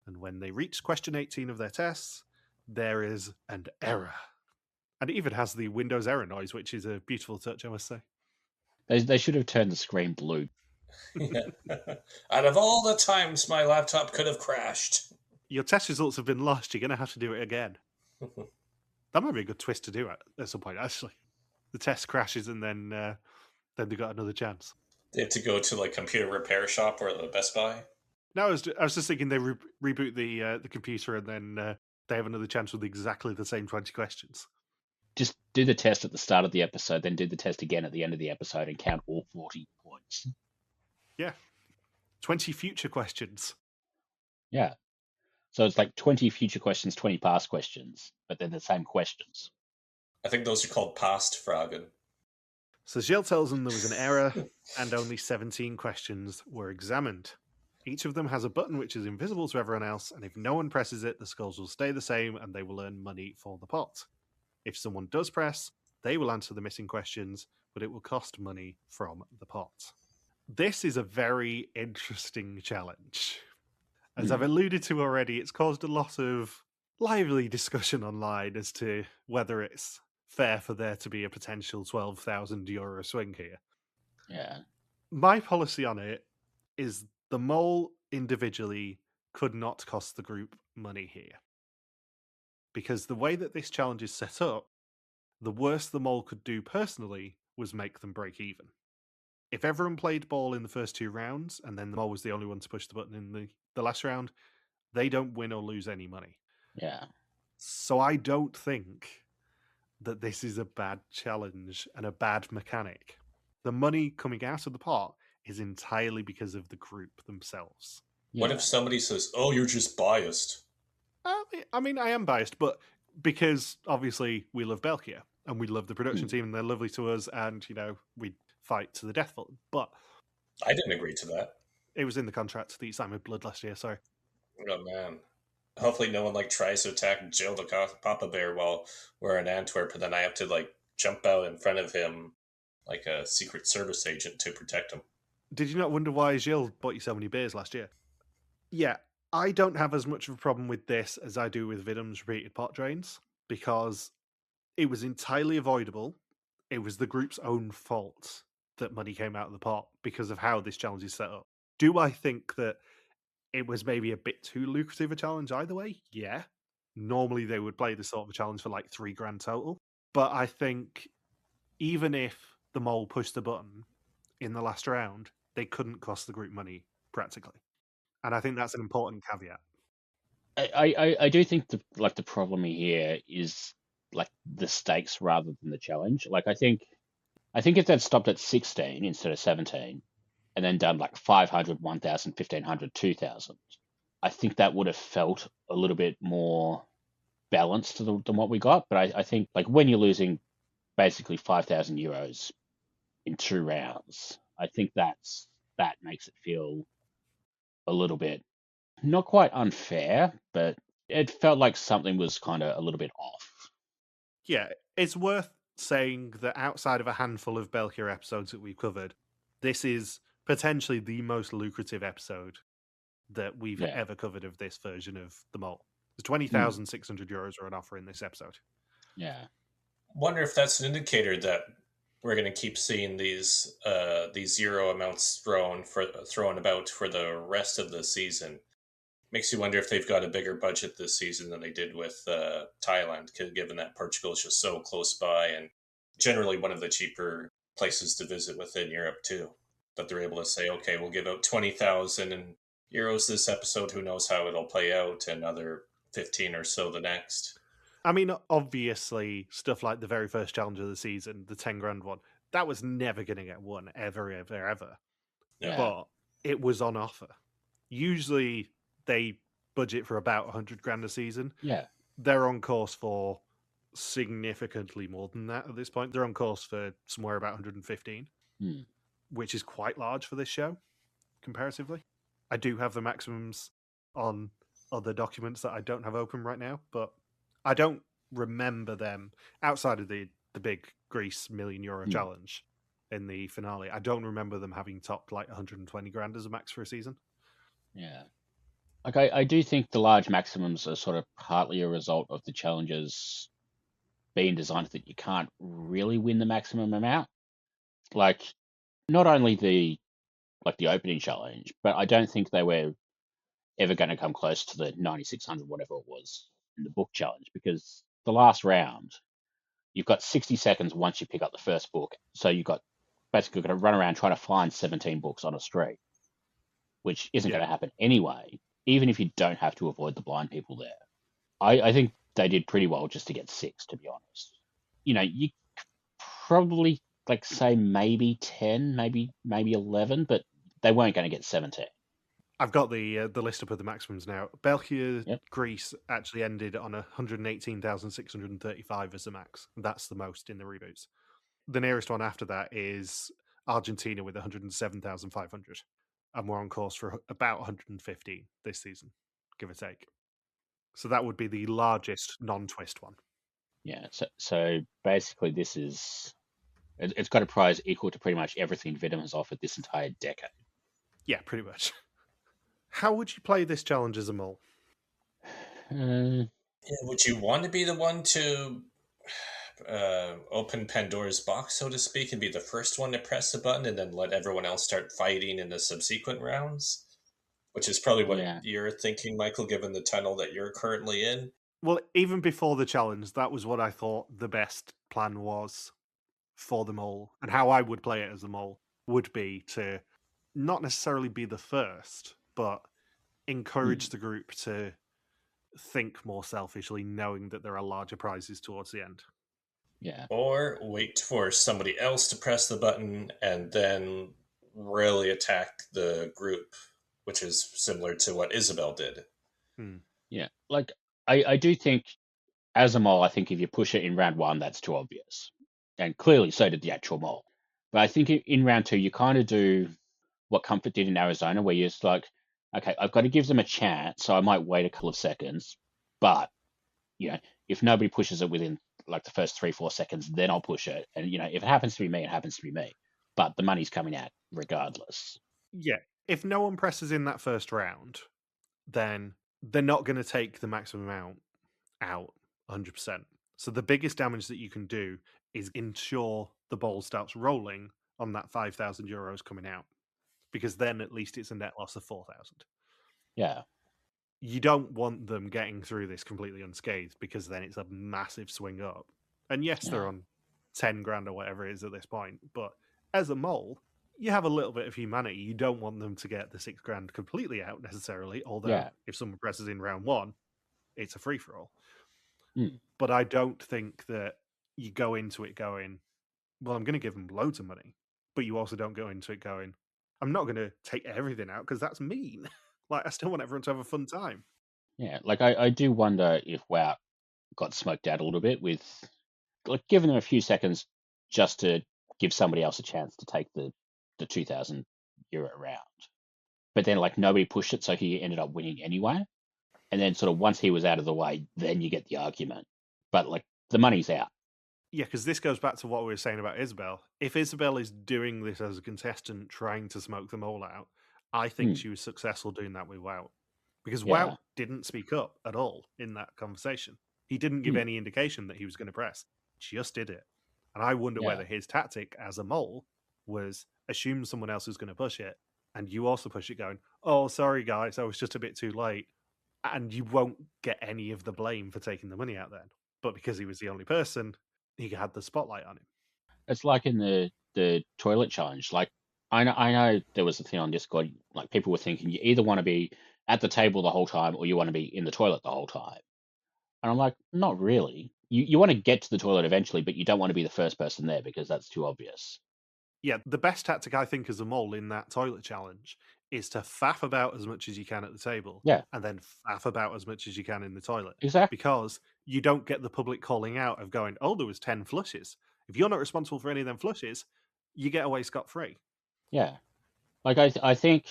And when they reach question 18 of their tests, there is an error. And it even has the Windows error noise, which is a beautiful touch, I must say. They should have turned the screen blue. Out of all the times my laptop could have crashed. Your test results have been lost. You're going to have to do it again. That might be a good twist to do at some point, actually. The test crashes and then they got another chance. They have to go to like computer repair shop or the Best Buy. No, I was just thinking they reboot the computer and then they have another chance with exactly the same 20 questions. Just do the test at the start of the episode, then do the test again at the end of the episode and count all 40 points. Yeah. 20 future questions. Yeah. So it's like 20 future questions, 20 past questions, but they're the same questions. I think those are called past Fragen. So Gilles tells them there was an error and only 17 questions were examined. Each of them has a button which is invisible to everyone else, and if no one presses it, the scores will stay the same and they will earn money for the pot. If someone does press, they will answer the missing questions, but it will cost money from the pot. This is a very interesting challenge. As I've alluded to already, it's caused a lot of lively discussion online as to whether it's fair for there to be a potential €12,000 swing here. Yeah. My policy on it is the mole individually could not cost the group money here. Because the way that this challenge is set up, the worst the mole could do personally was make them break even. If everyone played ball in the first 2 rounds, and then the mole was the only one to push the button in the last round, they don't win or lose any money. Yeah. So I don't think that this is a bad challenge and a bad mechanic. The money coming out of the pot is entirely because of the group themselves. What if somebody says, "Oh, you're just biased"? I mean, I am biased, but because obviously we love België and we love the production team and they're lovely to us, and we fight to the death for them. But I didn't agree to that. it was in the contract that you signed with Blood last year. Sorry. Oh man. Hopefully, no one tries to attack Jill the Papa Bear while we're in Antwerp, and then I have to jump out in front of him like a Secret Service agent to protect him. Did you not wonder why Gilles bought you so many beers last year? Yeah, I don't have as much of a problem with this as I do with Vidum's repeated pot drains, because it was entirely avoidable. It was the group's own fault that money came out of the pot because of how this challenge is set up. Do I think that it was maybe a bit too lucrative a challenge either way? Yeah. Normally they would play this sort of a challenge for like $3,000 total. But I think even if the mole pushed the button in the last round, they couldn't cost the group money practically. And I think that's an important caveat. I do think the problem here is the stakes rather than the challenge. I think if they'd stopped at 16 instead of 17 and then done 500, 1,000, 1,500, 2,000, I think that would have felt a little bit more balanced than what we got. But I think when you're losing basically €5,000 in 2 rounds, I think that makes it feel a little bit not quite unfair, but it felt like something was kind of a little bit off. Yeah, it's worth saying that outside of a handful of België episodes that we've covered, this is potentially the most lucrative episode that we've ever covered of this version of the Mole. There's €20,600 are on offer in this episode. Yeah. Wonder if that's an indicator that we're going to keep seeing these zero amounts thrown about for the rest of the season. Makes you wonder if they've got a bigger budget this season than they did with Thailand, given that Portugal is just so close by and generally one of the cheaper places to visit within Europe too. That they're able to say, okay, we'll give out 20,000 euros this episode. Who knows how it'll play out? Another 15 or so the next. I mean, obviously, stuff like the very first challenge of the season, the 10 grand one, that was never going to get won ever. Yeah. But it was on offer. Usually they budget for about 100 grand a season. Yeah. They're on course for significantly more than that at this point. They're on course for somewhere about 115, which is quite large for this show, comparatively. I do have the maximums on other documents that I don't have open right now, but I don't remember them outside of the big Greece €1 million challenge in the finale. I don't remember them having topped 120 grand as a max for a season. Yeah. I do think the large maximums are sort of partly a result of the challenges being designed that you can't really win the maximum amount. Not only the opening challenge, but I don't think they were ever going to come close to the 9,600, whatever it was in the book challenge, because the last round, you've got 60 seconds once you pick up the first book. So you've got basically got to run around trying to find 17 books on a street, which isn't going to happen anyway, even if you don't have to avoid the blind people there. I think they did pretty well just to get 6, to be honest. You probably say maybe 10, maybe 11, but they weren't going to get 17. I've got the list up of the maximums now. België, Greece actually ended on 118,635 as the max. That's the most in the reboots. The nearest one after that is Argentina with 107,500. And we're on course for about 115 this season, give or take. So that would be the largest non-twist one. Yeah, so basically this is... It's got a prize equal to pretty much everything Vidum has offered this entire decade. Yeah, pretty much. How would you play this challenge as a mole? Would you want to be the one to open Pandora's box, so to speak, and be the first one to press the button and then let everyone else start fighting in the subsequent rounds? Which is probably what you're thinking, Michael, given the tunnel that you're currently in. Well, even before the challenge, that was what I thought the best plan was for the mole. And how I would play it as a mole would be to not necessarily be the first, but encourage the group to think more selfishly, knowing that there are larger prizes towards the end. Yeah. Or wait for somebody else to press the button and then really attack the group, which is similar to what Isabel did. Yeah. Like, I do think, as a mole, I think if you push it in round one, that's too obvious. And clearly so did the actual mole. But I think in round two, you kind of do what Comfort did in Arizona, where you're just like, okay, I've got to give them a chance, so I might wait a couple of seconds. But, if nobody pushes it within like the first 3-4 seconds, then I'll push it. And, if it happens to be me, it happens to be me. But the money's coming out regardless. Yeah. If no one presses in that first round, then they're not going to take the maximum amount out 100%. So the biggest damage that you can do is ensure the ball starts rolling on that €5,000 coming out, because then at least it's a net loss of 4,000. Yeah. You don't want them getting through this completely unscathed, because then it's a massive swing up. And yes, they're on 10 grand or whatever it is at this point, but as a mole, you have a little bit of humanity. You don't want them to get the 6 grand completely out necessarily, although if someone presses in round one, it's a free-for-all. But I don't think that you go into it going, well, I'm going to give them loads of money. But you also don't go into it going, I'm not going to take everything out because that's mean. Like, I still want everyone to have a fun time. Yeah. Like, I do wonder if Wout got smoked out a little bit with, like, giving them a few seconds just to give somebody else a chance to take the €2,000 round. But then, like, nobody pushed it, so he ended up winning anyway. And then sort of once he was out of the way, then you get the argument. But, like, the money's out. Yeah, because this goes back to what we were saying about Isabel. If Isabel is doing this as a contestant, trying to smoke them all out, I think she was successful doing that with Wout. Because Wout didn't speak up at all in that conversation. He didn't give any indication that he was going to press. Just did it. And I wonder whether his tactic as a mole was assume someone else is going to push it, and you also push it going, oh, sorry, guys, I was just a bit too late. And you won't get any of the blame for taking the money out then. But because he was the only person, he had the spotlight on him. It's like in the toilet challenge. Like, I know there was a thing on Discord, like people were thinking you either want to be at the table the whole time or you want to be in the toilet the whole time. And I'm like, not really. You want to get to the toilet eventually, but you don't want to be the first person there because that's too obvious. Yeah, the best tactic I think as a mole in that toilet challenge is to faff about as much as you can at the table, and then faff about as much as you can in the toilet. Exactly. Because you don't get the public calling out of going, oh, there was 10 flushes. If you're not responsible for any of them flushes, you get away scot-free. Yeah. Like, I think,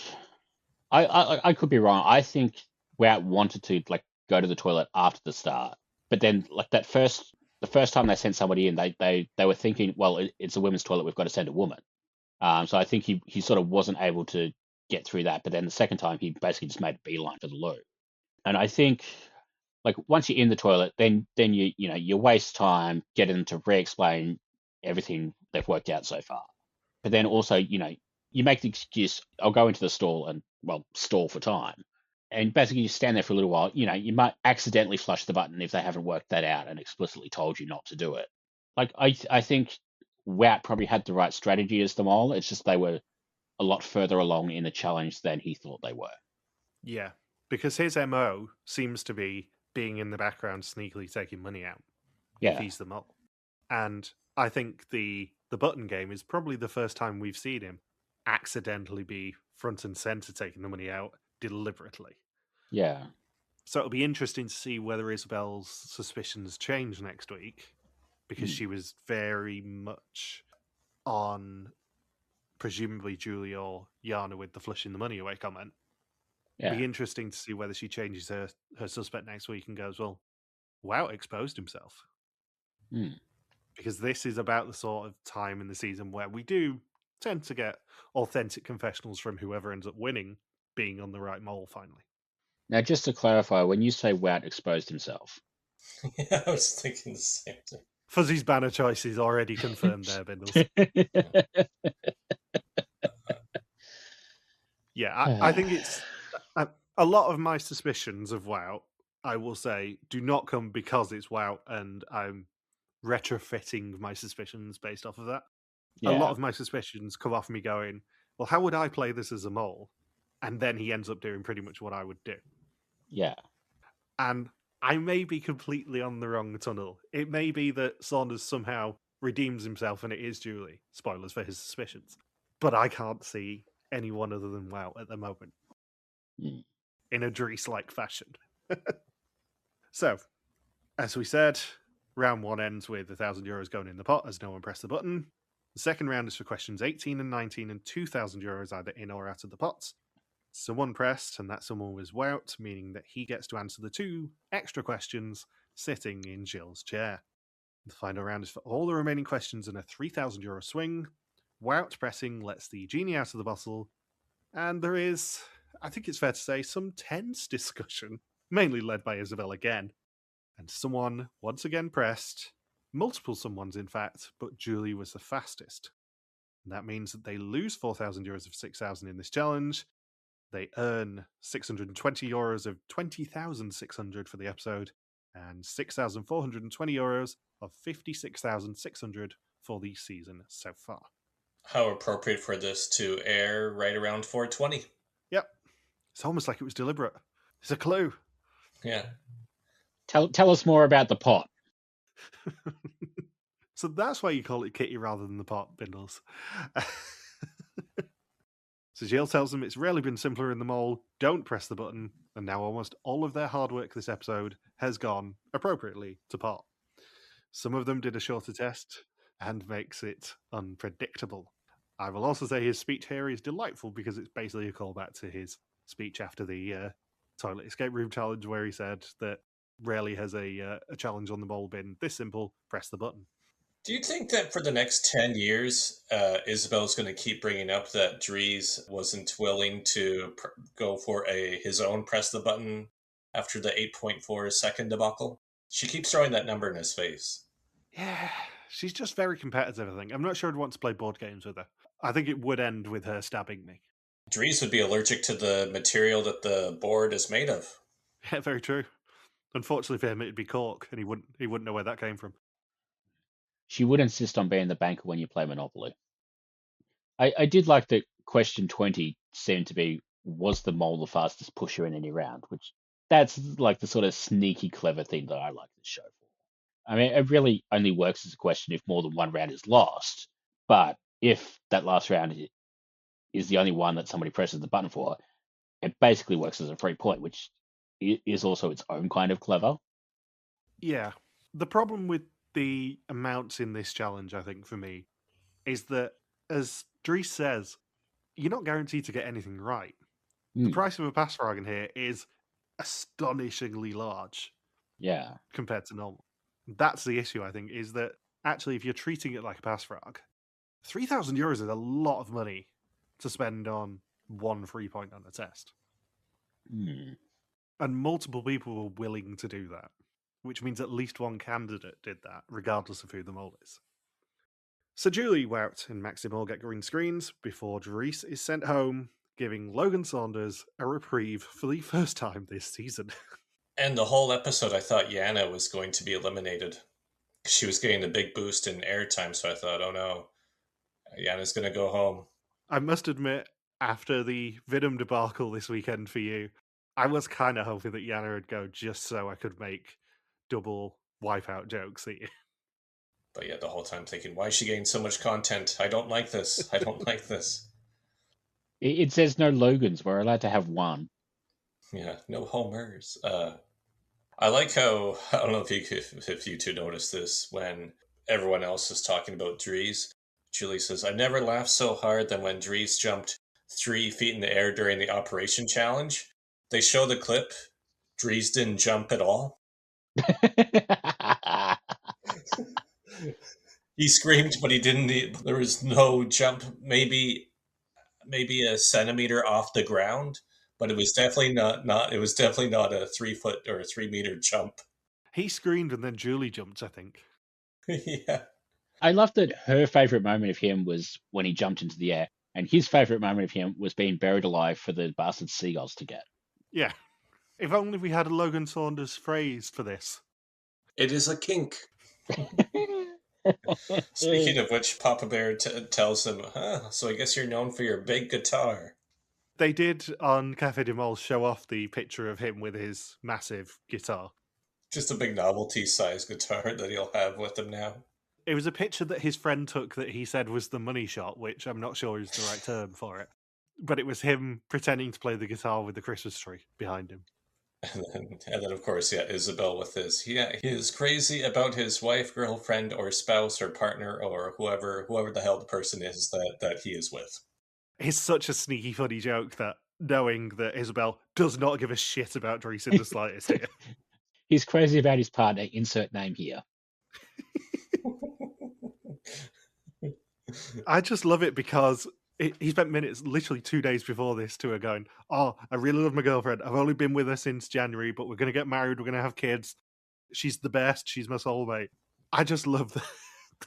I could be wrong. I think Wout wanted to, like, go to the toilet after the start. But then, like, the first time they sent somebody in, they were thinking, well, it's a women's toilet, we've got to send a woman. So I think he sort of wasn't able to get through that. But then the second time, he basically just made a beeline for the loo. And I think, like, once you're in the toilet, then you waste time getting them to re-explain everything they've worked out so far. But then also, you make the excuse, I'll go into the stall and, well, stall for time. And basically you stand there for a little while. You might accidentally flush the button if they haven't worked that out and explicitly told you not to do it. Like, I think Wout probably had the right strategy as the mole. It's just they were a lot further along in the challenge than he thought they were. Yeah, because his MO seems to be being in the background, sneakily taking money out. Yeah. If he's the mole. And I think the button game is probably the first time we've seen him accidentally be front and center taking the money out deliberately. Yeah. So it'll be interesting to see whether Isabel's suspicions change next week, because she was very much on presumably Julie or Yana with the flushing the money away comment. Yeah. Be interesting to see whether she changes her suspect next week and goes, well, Wout exposed himself. Because this is about the sort of time in the season where we do tend to get authentic confessionals from whoever ends up winning being on the right mole finally. Now, just to clarify, when you say Wout exposed himself... Yeah, I was thinking the same thing. Fuzzy's banner choice is already confirmed there, Bindles. Yeah, I think it's... a lot of my suspicions of Wout, I will say, do not come because it's Wout and I'm retrofitting my suspicions based off of that. A lot of my suspicions come off me going, well, how would I play this as a mole? And then he ends up doing pretty much what I would do. Yeah. And I may be completely on the wrong tunnel. It may be that Saunders somehow redeems himself and it is Julie. Spoilers for his suspicions. But I can't see anyone other than Wout at the moment. Mm. In a Dries-like fashion. So, as we said, round 1 ends with €1,000 going in the pot as no one pressed the button. The second round is for questions 18 and 19 and €2,000 either in or out of the pots. Someone pressed, and that someone was Wout, meaning that he gets to answer the 2 extra questions sitting in Jill's chair. The final round is for all the remaining questions and a €3,000 swing. Wout pressing lets the genie out of the bottle, and there is, I think it's fair to say, some tense discussion, mainly led by Isabel again. And someone once again pressed, multiple someones in fact, but Julie was the fastest. And that means that they lose €4,000 of 6,000 in this challenge. They earn €620 of 20,600 for the episode, and €6,420 of 56,600 for the season so far. How appropriate for this to air right around 420. Yep. It's almost like it was deliberate. It's a clue. Yeah. Tell us more about the pot. So that's why you call it Kitty rather than the pot, Bindles. So Jill tells them it's rarely been simpler in the mole, don't press the button, and now almost all of their hard work this episode has gone, appropriately, to pot. Some of them did a shorter test, and makes it unpredictable. I will also say his speech here is delightful because it's basically a callback to his speech after the toilet escape room challenge, where he said that rarely has a challenge on the mole been this simple, press the button. Do you think that for the next 10 years, Isabel's going to keep bringing up that Dries wasn't willing to go for his own press the button after the 8.4 second debacle? She keeps throwing that number in his face. Yeah, she's just very competitive, I think. I'm not sure I'd want to play board games with her. I think it would end with her stabbing me. Dries would be allergic to the material that the board is made of. Yeah, very true. Unfortunately for him, it'd be cork, and he wouldn't know where that came from. She would insist on being the banker when you play Monopoly. I did like that question 20 seemed to be, was the mole the fastest pusher in any round? Which that's like the sort of sneaky, clever thing that I like this show for. I mean, it really only works as a question if more than one round is lost. But if that last round is the only one that somebody presses the button for, it basically works as a free point, which is also its own kind of clever. Yeah. The problem with the amounts in this challenge, I think, for me, is that, as Dries says, you're not guaranteed to get anything right. The price of a pass frog in here is astonishingly large. Yeah. Compared to normal. That's the issue, I think, is that actually if you're treating it like a pass frog, €3,000 is a lot of money to spend on one free point on a test. And multiple people were willing to do that, which means at least one candidate did that, regardless of who the mole is. So Julie, Wout, and Maxim all get green screens before Dries is sent home, giving Logan Saunders a reprieve for the first time this season. And the whole episode, I thought Yana was going to be eliminated. She was getting a big boost in airtime, so I thought, oh no, Yana's going to go home. I must admit, after the Venom debacle this weekend for you, I was kind of hoping that Yana would go just so I could make double wipeout jokes at you. But yeah, the whole time thinking, why is she getting so much content? I don't like this. I don't like this. It says no Logans. We're allowed to have one. Yeah, no homers. I like how, I don't know if you two noticed this, when everyone else is talking about Dries, Julie says, I never laughed so hard than when Dries jumped 3 feet in the air during the Operation Challenge. They show the clip. Dries didn't jump at all. He screamed, but he didn't. There was no jump. Maybe a centimeter off the ground, but it was definitely not. It was definitely not a 3 foot or a 3 meter jump. He screamed and then Julie jumped, I think. Yeah. I love that her favorite moment of him was when he jumped into the air, and his favorite moment of him was being buried alive for the bastard seagulls to get. Yeah. If only we had a Logan Saunders phrase for this. It is a kink. Speaking of which, Papa Bear tells him, so I guess you're known for your big guitar. They did on Café de Mol show off the picture of him with his massive guitar. Just a big novelty-sized guitar that he'll have with him now. It was a picture that his friend took that he said was the money shot, which I'm not sure is the right term for it. But it was him pretending to play the guitar with the Christmas tree behind him. And then, of course, yeah, Isabel with his, he is crazy about his wife, girlfriend, or spouse, or partner, or whoever the hell the person is that he is with. It's such a sneaky, funny joke that knowing that Isabel does not give a shit about Dries in the slightest here. He's crazy about his partner. Insert name here. I just love it because he spent minutes, literally 2 days before this, to her going, "Oh, I really love my girlfriend. I've only been with her since January, but we're going to get married. We're going to have kids. She's the best. She's my soulmate." I just love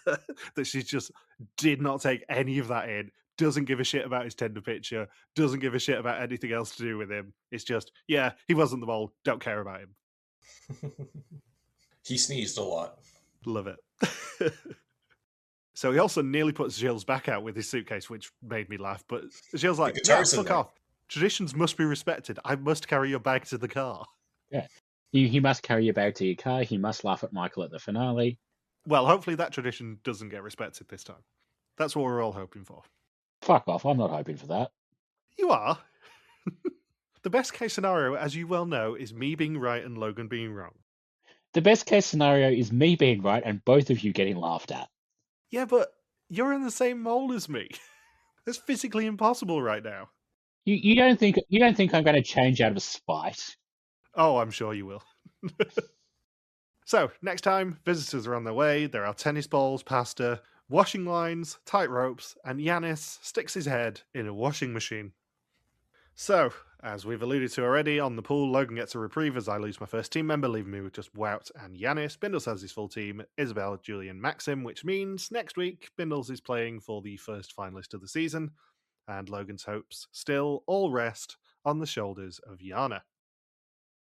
that she just did not take any of that in. Doesn't give a shit about his Tinder picture. Doesn't give a shit about anything else to do with him. It's just, yeah, he wasn't the mole. Don't care about him. He sneezed a lot. Love it. So he also nearly puts Gilles back out with his suitcase, which made me laugh. But Gilles like, "Yeah, fuck off. Traditions must be respected. I must carry your bag to the car." Yeah. He must carry your bag to your car. He must laugh at Michael at the finale. Well, hopefully that tradition doesn't get respected this time. That's what we're all hoping for. Fuck off. I'm not hoping for that. You are. The best case scenario, as you well know, is me being right and Logan being wrong. The best case scenario is me being right and both of you getting laughed at. Yeah, but you're in the same mold as me. That's physically impossible right now. You don't think I'm going to change out of spite? Oh, I'm sure you will. So, next time, visitors are on their way. There are tennis balls, pasta, washing lines, tight ropes, and Yanis sticks his head in a washing machine. So, as we've alluded to already, on the pool, Logan gets a reprieve as I lose my first team member, leaving me with just Wout and Yanis. Bindles has his full team, Isabel, Julian, Maxim, which means next week, Bindles is playing for the first finalist of the season, and Logan's hopes still all rest on the shoulders of Yana.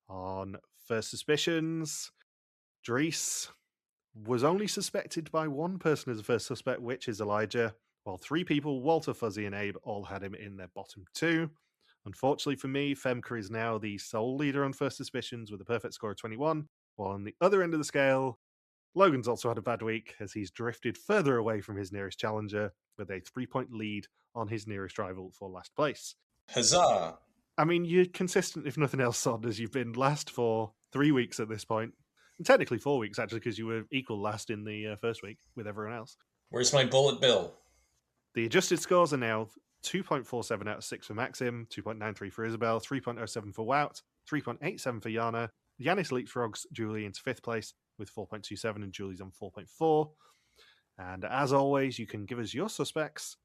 On first suspicions, Dries was only suspected by one person as a first suspect, which is Elijah, while 3 people, Walter, Fuzzy, and Abe, all had him in their bottom 2. Unfortunately for me, Femke is now the sole leader on first suspicions with a perfect score of 21, while on the other end of the scale, Logan's also had a bad week as he's drifted further away from his nearest challenger with a 3-point lead on his nearest rival for last place. Huzzah! I mean, you're consistent, if nothing else, Sod, as you've been last for 3 weeks at this point. And technically 4 weeks, actually, because you were equal last in the first week with everyone else. Where's my bullet bill? The adjusted scores are now 2.47 out of 6 for Maxim, 2.93 for Isabel, 3.07 for Wout, 3.87 for Yana. Yanis leapfrogs Julie into 5th place with 4.27 and Julie's on 4.4. And as always, you can give us your suspects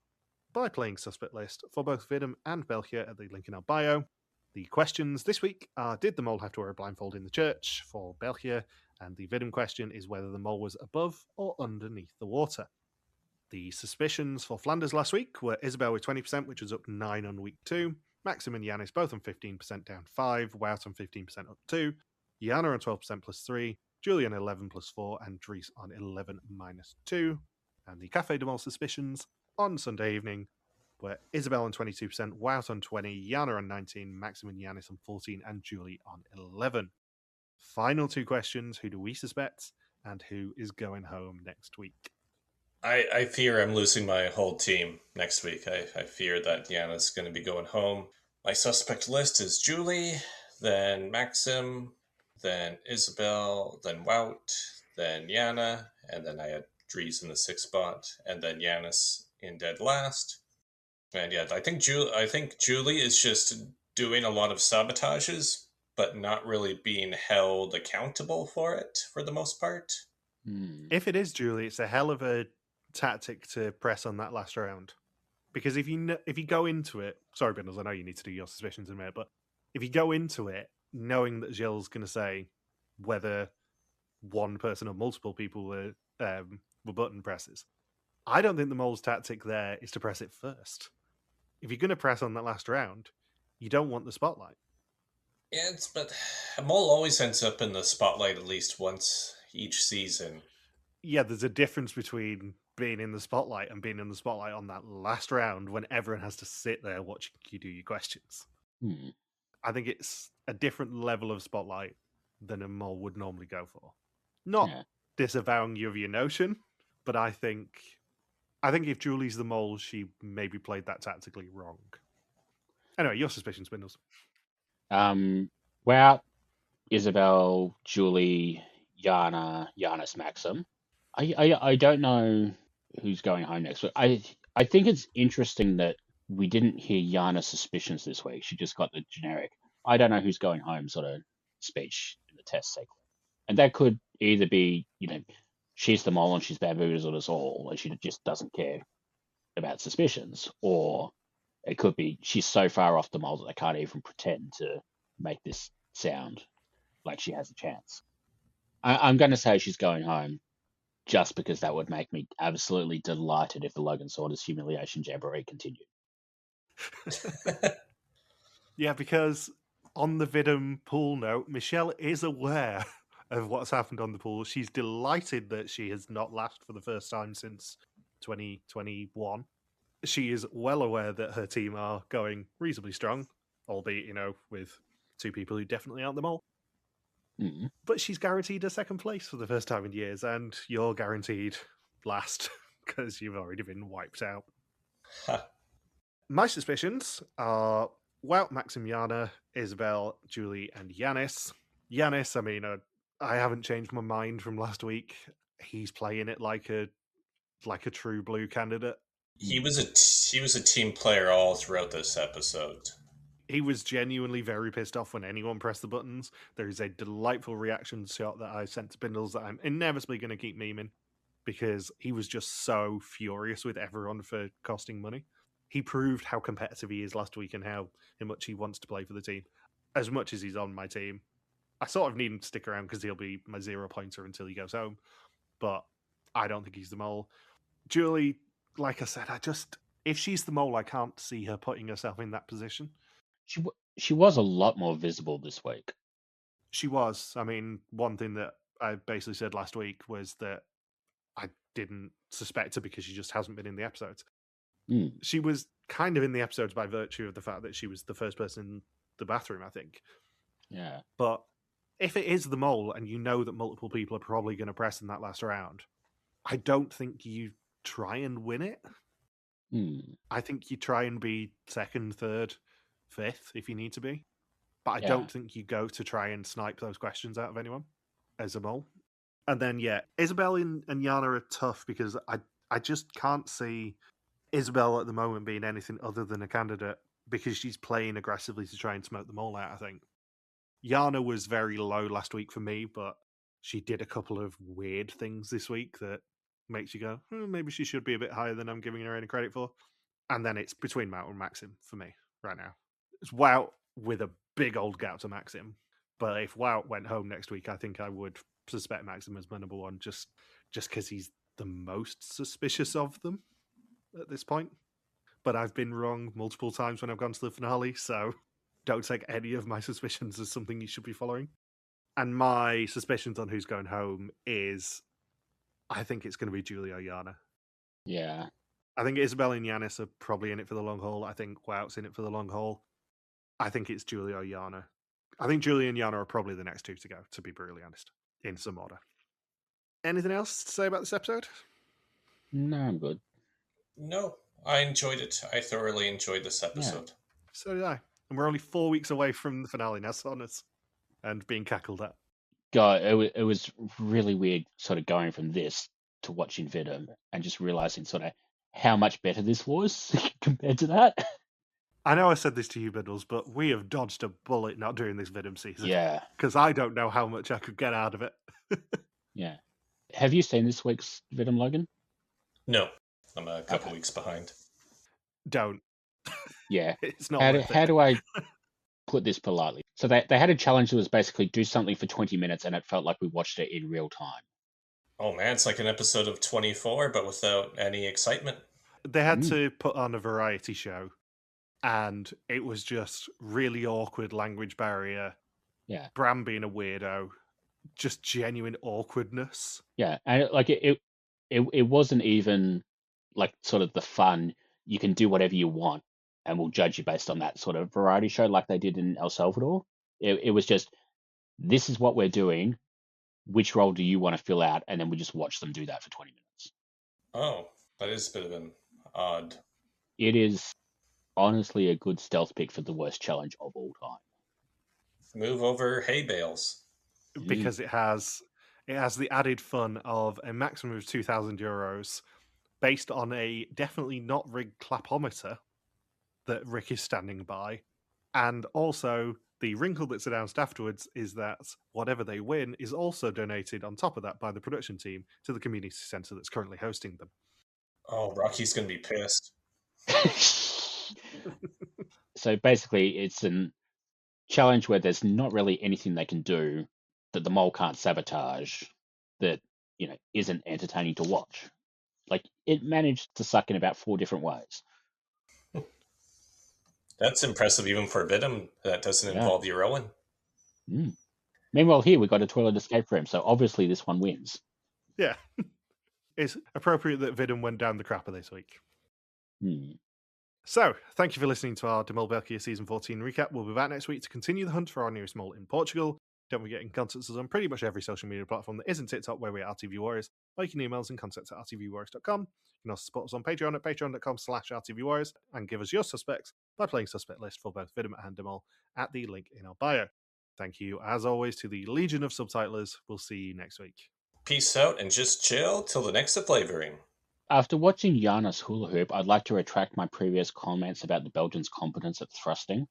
by playing Suspect List for both Vidum and België at the link in our bio. The questions this week are, did the mole have to wear a blindfold in the church for België? And the Vidum question is whether the mole was above or underneath the water. The suspicions for Flanders last week were Isabel with 20%, which was up 9 on week 2. Maxim and Yanis both on 15%, down 5. Wout on 15%, up 2. Yana on 12% plus 3. Julian 11 plus 4. And Dries on 11 minus 2. And the Café de Mol suspicions on Sunday evening were Isabel on 22%, Wout on 20, Yana on 19, Maxim and Yanis on 14, and Julie on 11. Final 2 questions. Who do we suspect? And who is going home next week? I fear I'm losing my whole team next week. I fear that Yana's going to be going home. My suspect list is Julie, then Maxim, then Isabel, then Wout, then Yana, and then I had Dries in the 6th spot, and then Yanis in dead last. And yeah, I think Julie is just doing a lot of sabotages, but not really being held accountable for it for the most part. If it is Julie, it's a hell of a tactic to press on that last round, because if you go into it, sorry Bindles, I know you need to do your suspicions in a minute, but if you go into it knowing that Gilles going to say whether one person or multiple people were button presses, I don't think the mole's tactic there is to press it first. If you're going to press on that last round, you don't want the spotlight. Yeah, but Mole always ends up in the spotlight at least once each season. Yeah, there's a difference between being in the spotlight and being in the spotlight on that last round when everyone has to sit there watching you do your questions. I think it's a different level of spotlight than a mole would normally go for. Not Yeah. disavowing you of your notion, but I think if Julie's the mole, she maybe played that tactically wrong. Anyway, your suspicions, Bindles. Wout, Isabel, Julie, Yana, Giannis, Maxim. I don't know who's going home next week. I think it's interesting that we didn't hear Yana's suspicions this week. She just got the generic, I don't know who's going home sort of speech in the test sequence. And that could either be, she's the mole and she's bamboozled us all and she just doesn't care about suspicions. Or it could be she's so far off the mole that they can't even pretend to make this sound like she has a chance. I'm going to say she's going home just because that would make me absolutely delighted if the Logan Saunders humiliation jamboree continued. Yeah, because on the Vidum pool note, Michelle is aware of what's happened on the pool. She's delighted that she has not laughed for the first time since 2021. She is well aware that her team are going reasonably strong, albeit, with two people who definitely aren't the mole. Mm. But she's guaranteed a second place for the first time in years, and you're guaranteed last because you've already been wiped out. My suspicions are Wout, Maxim, Yana, Isabel, Julie, and Giannis. Giannis, I mean, I haven't changed my mind from last week. He's playing it like a true blue candidate. He was a team player all throughout this episode. He was genuinely very pissed off when anyone pressed the buttons. There is a delightful reaction shot that I sent to Bindles that I'm inevitably going to keep memeing because he was just so furious with everyone for costing money. He proved how competitive he is last week and how much he wants to play for the team. As much as he's on my team, I sort of need him to stick around because he'll be my 0-pointer until he goes home. But I don't think he's the mole. Julie, like I said, if she's the mole, I can't see her putting herself in that position. She was a lot more visible this week. She was. I mean, one thing that I basically said last week was that I didn't suspect her because she just hasn't been in the episodes. Mm. She was kind of in the episodes by virtue of the fact that she was the first person in the bathroom, I think. Yeah. But if it is the mole and you know that multiple people are probably going to press in that last round, I don't think you try and win it. Mm. I think you try and be second, third, fifth if you need to be. But I don't think you go to try and snipe those questions out of anyone as a mole. And then, Isabel and Yana are tough because I just can't see Isabel at the moment being anything other than a candidate because she's playing aggressively to try and smoke the mole out, I think. Yana was very low last week for me, but she did a couple of weird things this week that makes you go, maybe she should be a bit higher than I'm giving her any credit for. And then it's between Wout and Maxim for me right now. It's Wout with a big old gap to Maxim. But if Wout went home next week, I think I would suspect Maxim as my number one just because he's the most suspicious of them at this point. But I've been wrong multiple times when I've gone to the finale, so don't take any of my suspicions as something you should be following. And my suspicions on who's going home is I think it's going to be Julie or Yana. Yeah. I think Isabel and Giannis are probably in it for the long haul. I think Wout's in it for the long haul. I think it's Julie or Yana. I think Julie and Yana are probably the next two to go, to be brutally honest, in some order. Anything else to say about this episode? No, I'm good. No, I enjoyed it. I thoroughly enjoyed this episode. Yeah. So did I. And we're only 4 weeks away from the finale now, Sonas, and being cackled at. God, it was really weird sort of going from this to watching Vidum and just realizing sort of how much better this was compared to that. I know I said this to you, Bindles, but we have dodged a bullet not doing this Vidum season. Yeah. Because I don't know how much I could get out of it. Yeah. Have you seen this week's Vidum, Logan? No, I'm a couple weeks behind. Don't. Yeah. It's not How do I put this politely? So they had a challenge that was basically do something for 20 minutes and it felt like we watched it in real time. Oh man, it's like an episode of 24, but without any excitement. They had to put on a variety show, and it was just really awkward language barrier. Yeah. Bram being a weirdo, just genuine awkwardness. Yeah, and like it wasn't even like sort of the fun, you can do whatever you want and we'll judge you based on that sort of variety show like they did in El Salvador. It was just this is what we're doing. Which role do you want to fill out? And then we just watch them do that for 20 minutes. Oh, that is a bit of an odd. It is honestly a good stealth pick for the worst challenge of all time. Move over hay bales. Because it has the added fun of a maximum of €2,000 based on a definitely not rigged clapometer that Rick is standing by. And also, the wrinkle that's announced afterwards is that whatever they win is also donated on top of that by the production team to the community centre that's currently hosting them. Oh, Rocky's going to be pissed. So basically, it's a challenge where there's not really anything they can do that the mole can't sabotage that, isn't entertaining to watch. Like, it managed to suck in about 4 different ways. That's impressive even for a Vidum that doesn't involve your Owen. Meanwhile, here we got a toilet escape for him, so obviously this one wins. Yeah. It's appropriate that Vidum went down the crapper this week. So, thank you for listening to our Mol België Season 14 recap. We'll be back next week to continue the hunt for our newest mole in Portugal. Don't forget, you can contact us on pretty much every social media platform that isn't TikTok, where we are RTV Warriors. Or you can email us and contact at rtvwarriors.com. You can also support us on Patreon at patreon.com/rtvwarriors and give us your suspects by playing Suspect List for both Vidum and Demol at the link in our bio. Thank you, as always, to the Legion of Subtitlers. We'll see you next week. Peace out and just chill till the next flavoring. After watching Jana's hula hoop, I'd like to retract my previous comments about the Belgians' competence at thrusting.